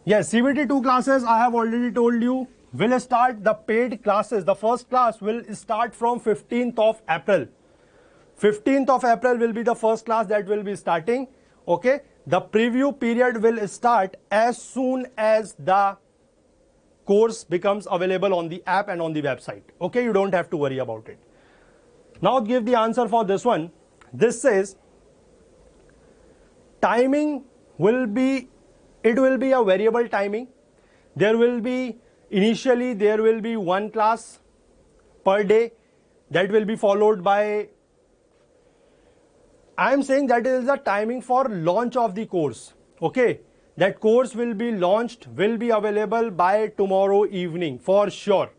Yes, CBT 2 classes, I have already told you, will start the paid classes. The first class will start from 15th of April. 15th of April will be the first class that will be starting. Okay, the preview period will start as soon as the course becomes available on the app and on the website. Okay, you don't have to worry about it. Now give the answer for this one. This says timing will be, it will be a variable timing. There will be, initially there will be one class per day that will be followed by, I am saying that is the timing for launch of the course. Okay, that course will be launched, will be available by tomorrow evening for sure.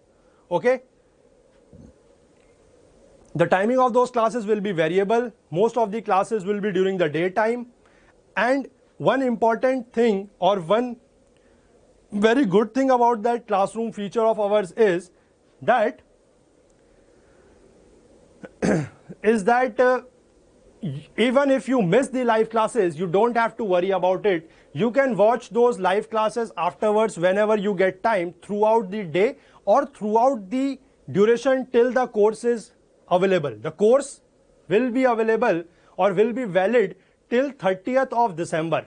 Okay, the timing of those classes will be variable. Most of the classes will be during the daytime. And one important thing, or one very good thing about that classroom feature of ours is that even if you miss the live classes, you don't have to worry about it. You can watch those live classes afterwards whenever you get time, throughout the day or throughout the duration till the course is available. The course will be available or will be valid till 30th of December.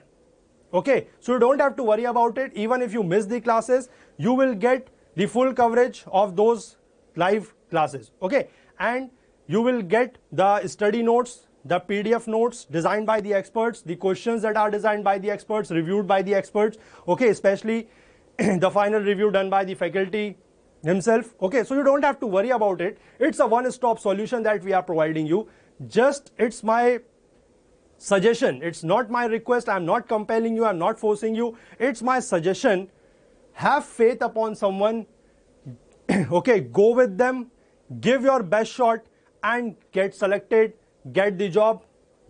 Okay, so you don't have to worry about it. Even if you miss the classes, you will get the full coverage of those live classes. Okay, and you will get the study notes, the PDF notes designed by the experts, the questions that are designed by the experts, reviewed by the experts. Okay, especially the final review done by the faculty himself. Okay, so you don't have to worry about it. It's a one-stop solution that we are providing you. Just, it's my suggestion. It's not my request. I'm not compelling you. I'm not forcing you. It's my suggestion. Have faith upon someone. Okay, go with them. Give your best shot and get selected. Get the job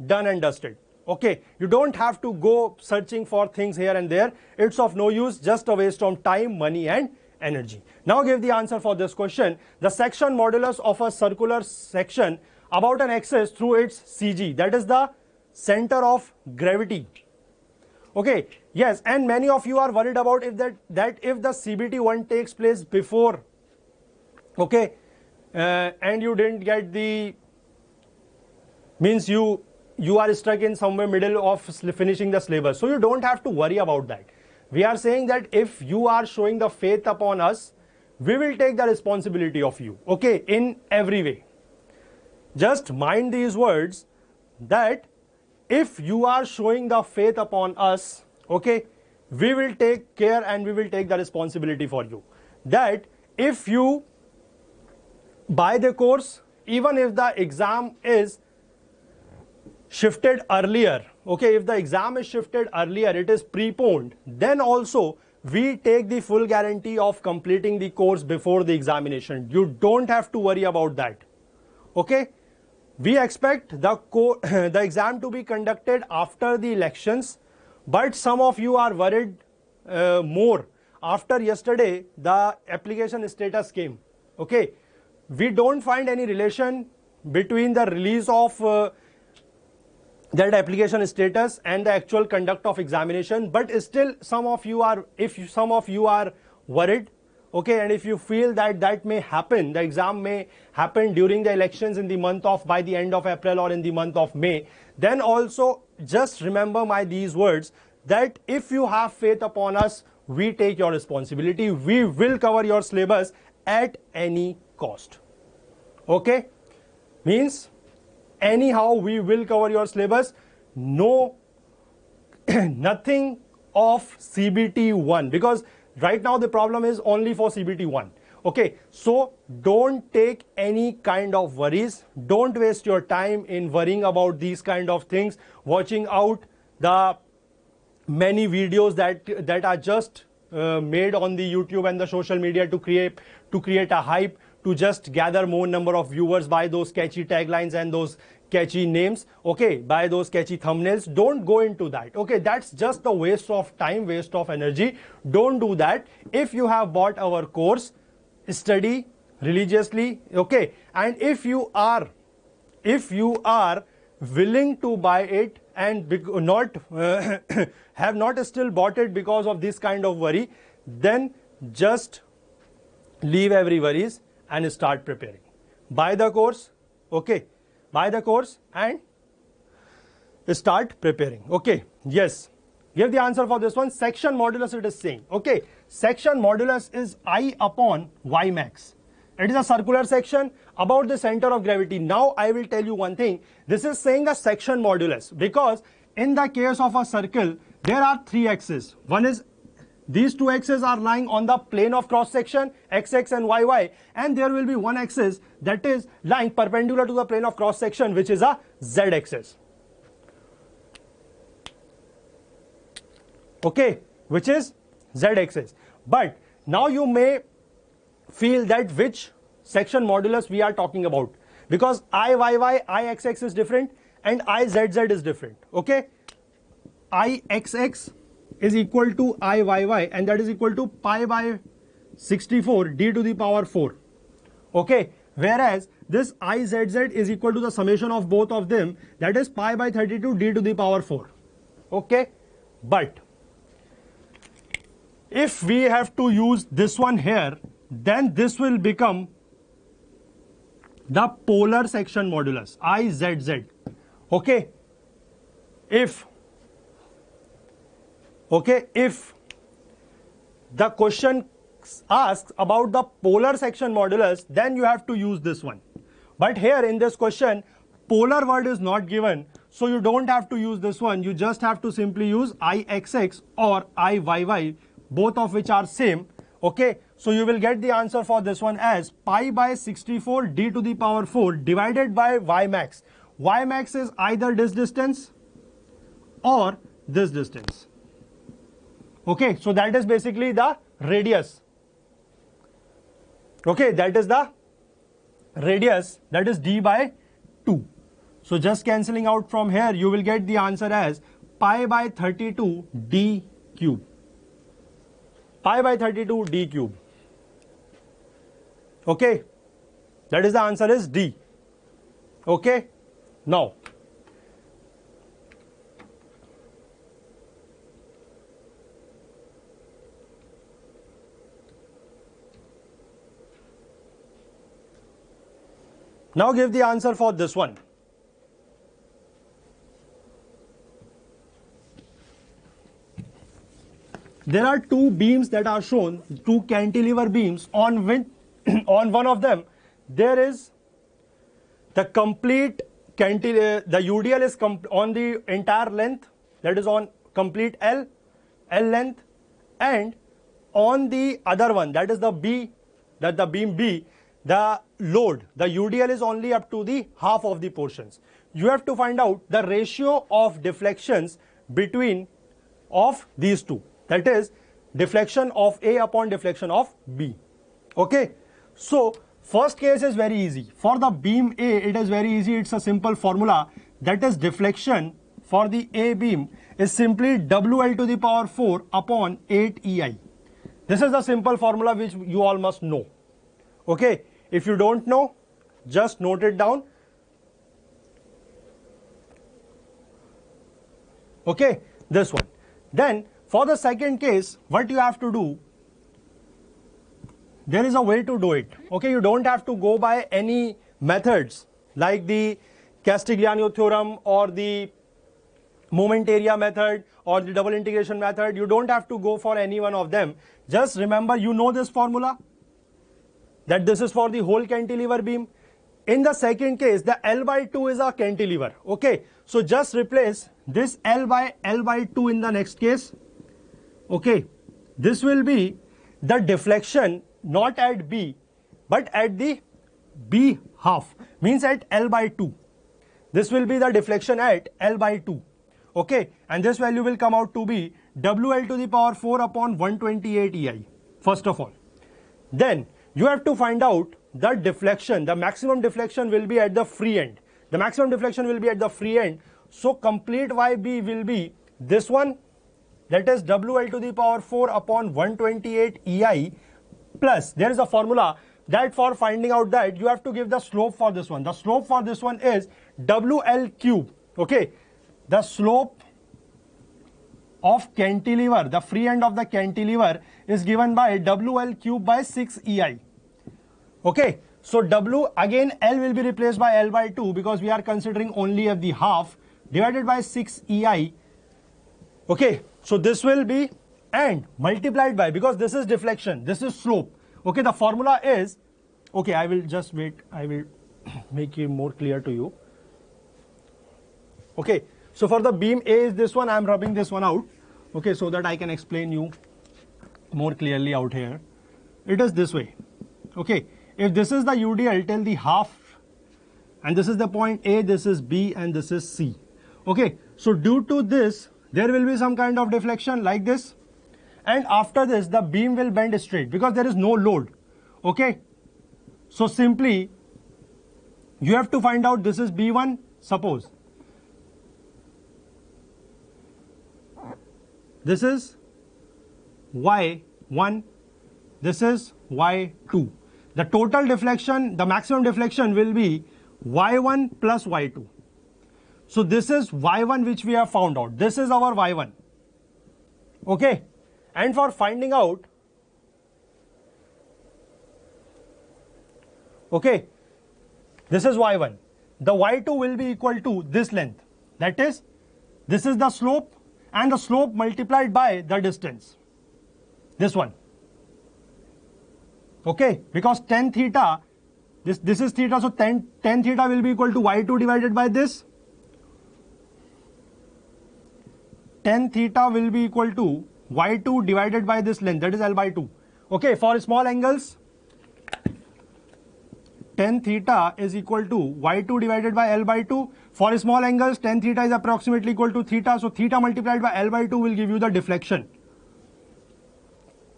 done and dusted. Okay, you don't have to go searching for things here and there. It's of no use, just a waste of time, money and energy. Now give the answer for this question. The section modulus of a circular section about an axis through its CG, that is the center of gravity. Okay, yes, and many of you are worried about if that if the CBT 1 takes place before, okay, and you didn't get the, means you are stuck in somewhere middle of finishing the syllabus. So you don't have to worry about that. We are saying that if you are showing the faith upon us, we will take the responsibility of you, okay, in every way. Just mind these words, that if you are showing the faith upon us, Okay, we will take care and we will take the responsibility for you that if you buy the course, even if the exam is shifted earlier, okay, if the exam is shifted earlier, it is preponed, then also we take the full guarantee of completing the course before the examination. You don't have to worry about that. Okay, we expect the exam to be conducted after the elections, but some of you are worried more. After yesterday, the application status came. Okay, we don't find any relation between the release of that application status and the actual conduct of examination, but still some of you are, if some of you are worried, okay, and if you feel that that may happen, the exam may happen during the elections in the month of, by the end of April or in the month of May, then also just remember these words, that if you have faith upon us, we take your responsibility, we will cover your syllabus at any cost. Okay, means anyhow we will cover your syllabus. No nothing of CBT 1, because right now the problem is only for CBT 1. Okay, so don't take any kind of worries, don't waste your time in worrying about these kind of things, watching out the many videos that are just made on the YouTube and the social media to create a hype, to just gather more number of viewers by those catchy taglines and those catchy names, okay, by those catchy thumbnails. Don't go into that. Okay, that's just a waste of time, waste of energy. Don't do that. If you have bought our course, study religiously, okay, and if you are willing to buy it and not have not still bought it because of this kind of worry, then just leave every worries and start preparing. Buy the course, okay, buy the course and start preparing. Okay, yes, give the answer for this one. Section modulus, it is saying, okay, section modulus is I upon Y max. It is a circular section about the center of gravity. Now I will tell you one thing. This is saying a section modulus because in the case of a circle, there are three axes. One is, these two axes are lying on the plane of cross section, XX and YY, and there will be one axis that is lying perpendicular to the plane of cross section, which is a Z axis. Okay, which is Z axis. But now you may feel that which section modulus we are talking about, because IYY, IXX is different and IZZ is different. Okay, IXX is equal to IYY, and that is equal to pi by 64 d to the power 4. Okay, whereas this IZZ is equal to the summation of both of them, that is pi by 32 d to the power 4. Okay, but if we have to use this one here, then this will become the polar section modulus, IZZ. Okay, if the question asks about the polar section modulus, then you have to use this one. But here in this question, polar word is not given, so you don't have to use this one. You just have to simply use IXX or IYY, both of which are same. Okay, so you will get the answer for this one as pi by 64 d to the power 4 divided by Y max. Y max is either this distance or this distance. Okay, so that is basically the radius. Okay, that is the radius, that is d by 2. So just cancelling out from here, you will get the answer as pi by 32 d cube. Pi by 32 d cube. Okay, that is the answer is D. Okay, now give the answer for this one. There are two beams that are shown, two cantilever beams, on which on one of them there is the complete cantilever, the UDL is on the entire length, that is on complete L, L length, and on the other one, that is the B, that the beam B, the load, the UDL is only up to the half of the portions. You have to find out the ratio of deflections between of these two, that is deflection of A upon deflection of B. Okay, so first case is very easy. For the beam A, it is very easy. It's a simple formula, that is deflection for the A beam is simply WL to the power 4 upon 8 EI. This is the simple formula which you all must know. Okay, if you don't know, just note it down. Okay, this one. Then for the second case, what you have to do, there is a way to do it. Okay, you don't have to go by any methods like the Castigliano theorem or the moment area method or the double integration method. You don't have to go for any one of them. Just remember, you know this formula, that this is for the whole cantilever beam. In the second case, the L by 2 is a cantilever. Okay, so just replace this L by 2 in the next case. Okay, this will be the deflection not at B but at the B half, means at L by 2. This will be the deflection at L by 2. Okay, and this value will come out to be WL to the power 4 upon 128 EI, first of all. Then you have to find out the deflection. The maximum deflection will be at the free end. The maximum deflection will be at the free end. So complete YB will be this one, that is WL to the power 4 upon 128 EI, plus there is a formula that for finding out that you have to give the slope for this one. The slope for this one is WL cube. Okay, the slope of cantilever, the free end of the cantilever is given by WL cube by 6 EI. Okay, so W, again L will be replaced by L by 2 because we are considering only at the half, divided by 6 EI. Okay, so this will be, and multiplied by, because this is deflection, this is slope. Okay, the formula is, okay, I will just wait, I will make it more clear to you. Okay, so for the beam A is this one, I am rubbing this one out. Okay, so that I can explain you more clearly out here. It is this way. Okay, if this is the UDL till the half, and this is the point A, this is B, and this is C. Okay, so due to this, there will be some kind of deflection like this, and after this the beam will bend straight because there is no load. Okay, so simply you have to find out, this is B1, suppose this is Y1, this is Y2. The total deflection, the maximum deflection will be Y1 plus Y2. So this is Y1 which we have found out. This is our Y1. Okay, and for finding out, okay, this is Y1. The Y2 will be equal to this length. That is, this is the slope, and the slope multiplied by the distance. This one. Okay, because tan theta, this is theta, so tan theta will be equal to Y2 divided by this. Tan theta will be equal to Y2 divided by this length, that is L by 2. Okay, for small angles, tan theta is equal to Y2 divided by L by 2. For small angles, tan theta is approximately equal to theta, so theta multiplied by L by 2 will give you the deflection.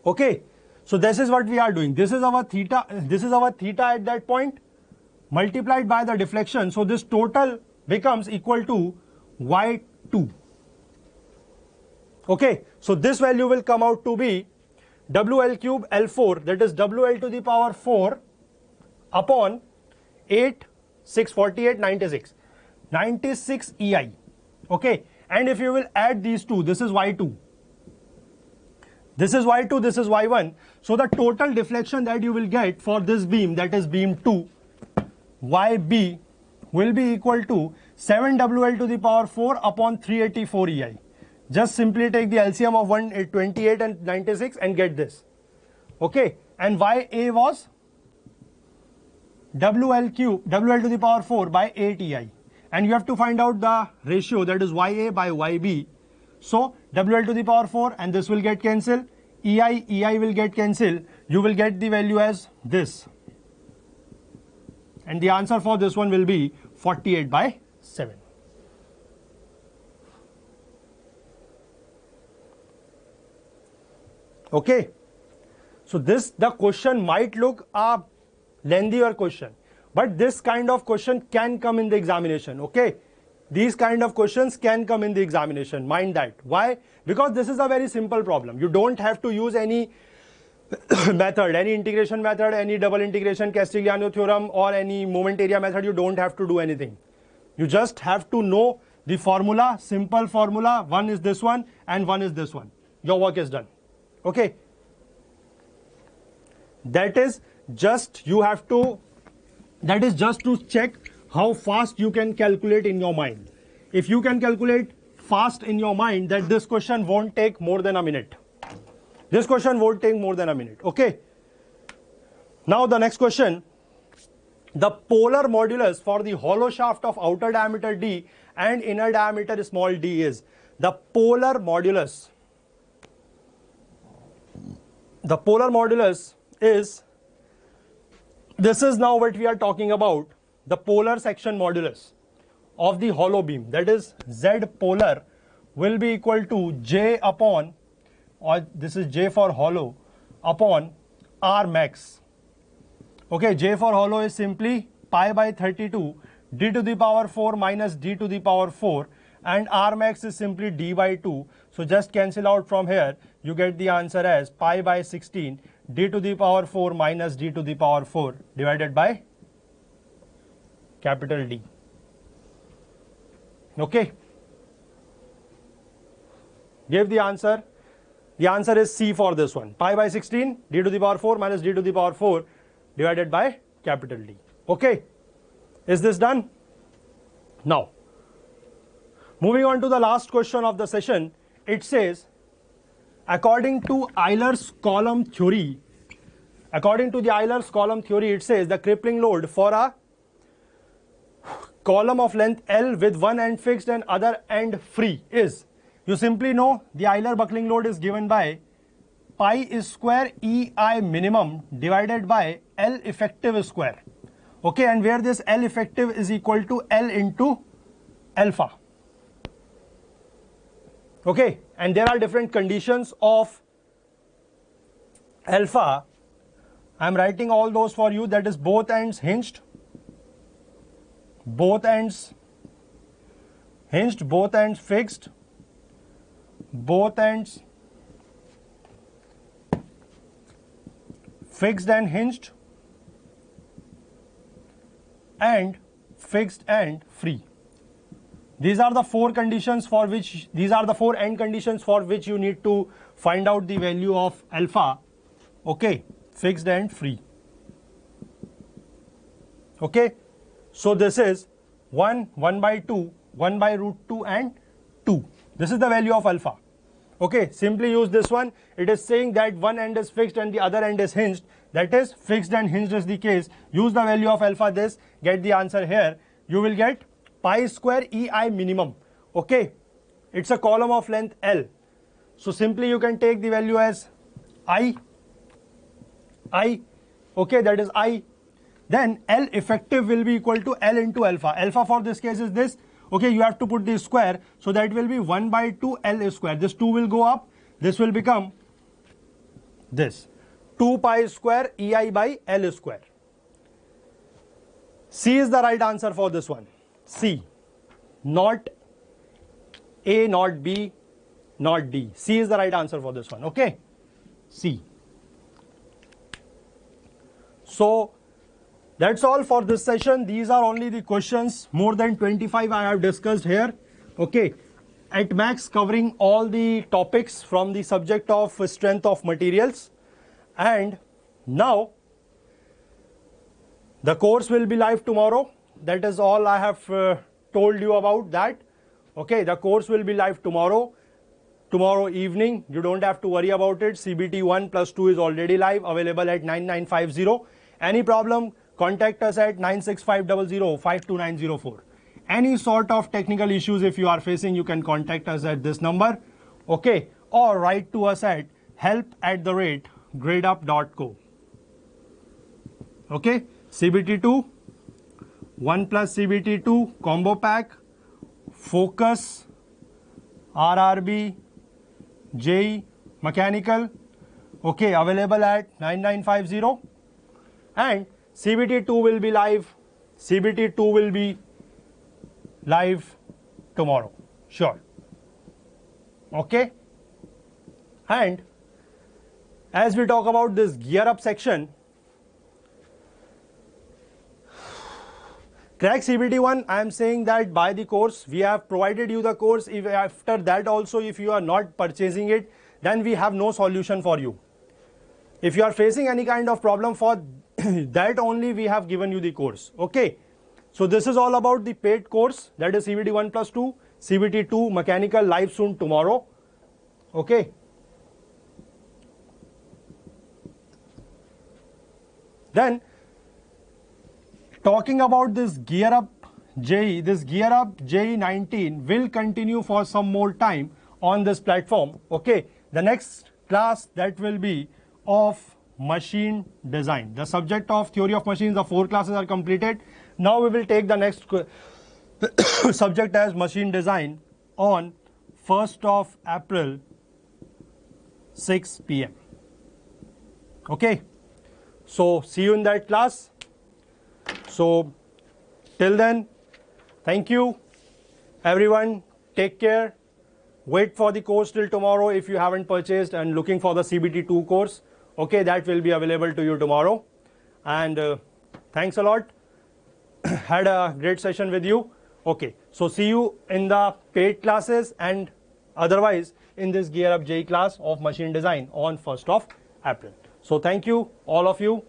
Okay, so this is what we are doing. This is our theta at that point multiplied by the deflection. So this total becomes equal to Y2. Okay, so this value will come out to be WL cube L4, that is WL to the power 4 upon 8, 6, 48, 96. 96 EI. Okay, and if you will add these two, this is Y2. This is Y2, this is Y1. So the total deflection that you will get for this beam, that is beam 2, YB, will be equal to 7WL to the power 4 upon 384 EI. Just simply take the LCM of 128 and 96 and get this. Okay, and YA was WL to the power 4 by 8 EI. And you have to find out the ratio, that is YA by YB. So WL to the power 4, and this will get cancelled. EI will get cancelled. You will get the value as this. And the answer for this one will be 48/7. Okay. So the question might look a lengthier question, but this kind of question can come in the examination. Okay. These kind of questions can come in the examination. Mind that. Why? Because this is a very simple problem. You don't have to use any method, any integration method, any double integration, Castigliano theorem, or any moment area method. You don't have to do anything. You just have to know the formula, simple formula. One is this one and one is this one. Your work is done. Okay. That is just to check how fast you can calculate in your mind. If you can calculate fast in your mind, that this question won't take more than a minute. This question won't take more than a minute. Okay. Now the next question. The polar modulus for the hollow shaft of outer diameter d and inner diameter small d is. The polar modulus. The polar modulus is, this is now what we are talking about, the polar section modulus of the hollow beam, that is Z polar will be equal to J upon, or this is J for hollow, upon R max. Okay, J for hollow is simply pi by 32 d to the power 4 minus d to the power 4, and R max is simply d by 2. So just cancel out from here. You get the answer as pi by 16 d to the power 4 minus d to the power 4 divided by capital D. Okay. Give the answer. The answer is C for this one. Pi by 16 d to the power 4 minus d to the power 4 divided by capital D. Okay. Is this done? Now, moving on to the last question of the session, it says, according to Euler's column theory, it says the crippling load for a column of length L with one end fixed and other end free is, you simply know the Euler buckling load is given by pi square EI minimum divided by L effective square. Okay, and where this L effective is equal to L into alpha. Okay, and there are different conditions of alpha. I am writing all those for you. That is both ends hinged, both ends hinged, both ends fixed, both ends fixed and hinged, and fixed and free. These are the four conditions for which, these are the four end conditions for which you need to find out the value of alpha. Okay, fixed and free. Okay, so this is 1, 1 by 2, 1 by root 2 and 2. This is the value of alpha. Okay, simply use this one. It is saying that one end is fixed and the other end is hinged. That is, fixed and hinged is the case. Use the value of alpha this, get the answer here. You will get pi square EI minimum. Okay, it's a column of length L. So simply you can take the value as I. Okay, that is I. Then L effective will be equal to L into alpha. Alpha for this case is this. Okay, you have to put the square. So that will be 1 by 2 L square. This 2 will go up. This will become this. 2 pi square EI by L square. C is the right answer for this one. C. Not A, not B, not D. C is the right answer for this one. Okay. C. So that's all for this session. These are only the questions. More than 25 I have discussed here. Okay. At max covering all the topics from the subject of strength of materials. And now the course will be live tomorrow. That is all I have told you about that. Okay, the course will be live tomorrow evening. You don't have to worry about it. CBT 1 plus 2 is already live, available at 9950. Any problem, contact us at 96500-52904. Any sort of technical issues if you are facing, you can contact us at this number. okay, or write to us at help@gradeup.co. Okay, CBT2, 1 plus CBT2 combo pack, Focus RRB JE Mechanical, okay, available at 9950, and CBT2 will be live. CBT2 will be live tomorrow, sure. Okay, and as we talk about this Gearup section, crack CBT1, I am saying that buy the course. We have provided you the course. If after that also, if you are not purchasing it, then we have no solution for you. If you are facing any kind of problem, for that only we have given you the course. Okay, so this is all about the paid course, that is CBT1 plus 2, CBT2 mechanical, live soon tomorrow. Okay, then talking about this Gearup JE, this Gearup JE 19 will continue for some more time on this platform. Okay, the next class that will be of machine design. The subject of theory of machines, the 4 classes are completed. Now we will take the next subject as machine design on 1st of April, 6 p.m. Okay, so see you in that class. So till then, thank you everyone, take care. Wait for the course till tomorrow if you haven't purchased and looking for the CBT2 course. Okay, that will be available to you tomorrow. And thanks a lot. Had a great session with you. Okay, so see you in the paid classes and otherwise in this Gearup JE class of machine design on 1st of April. So thank you all of you.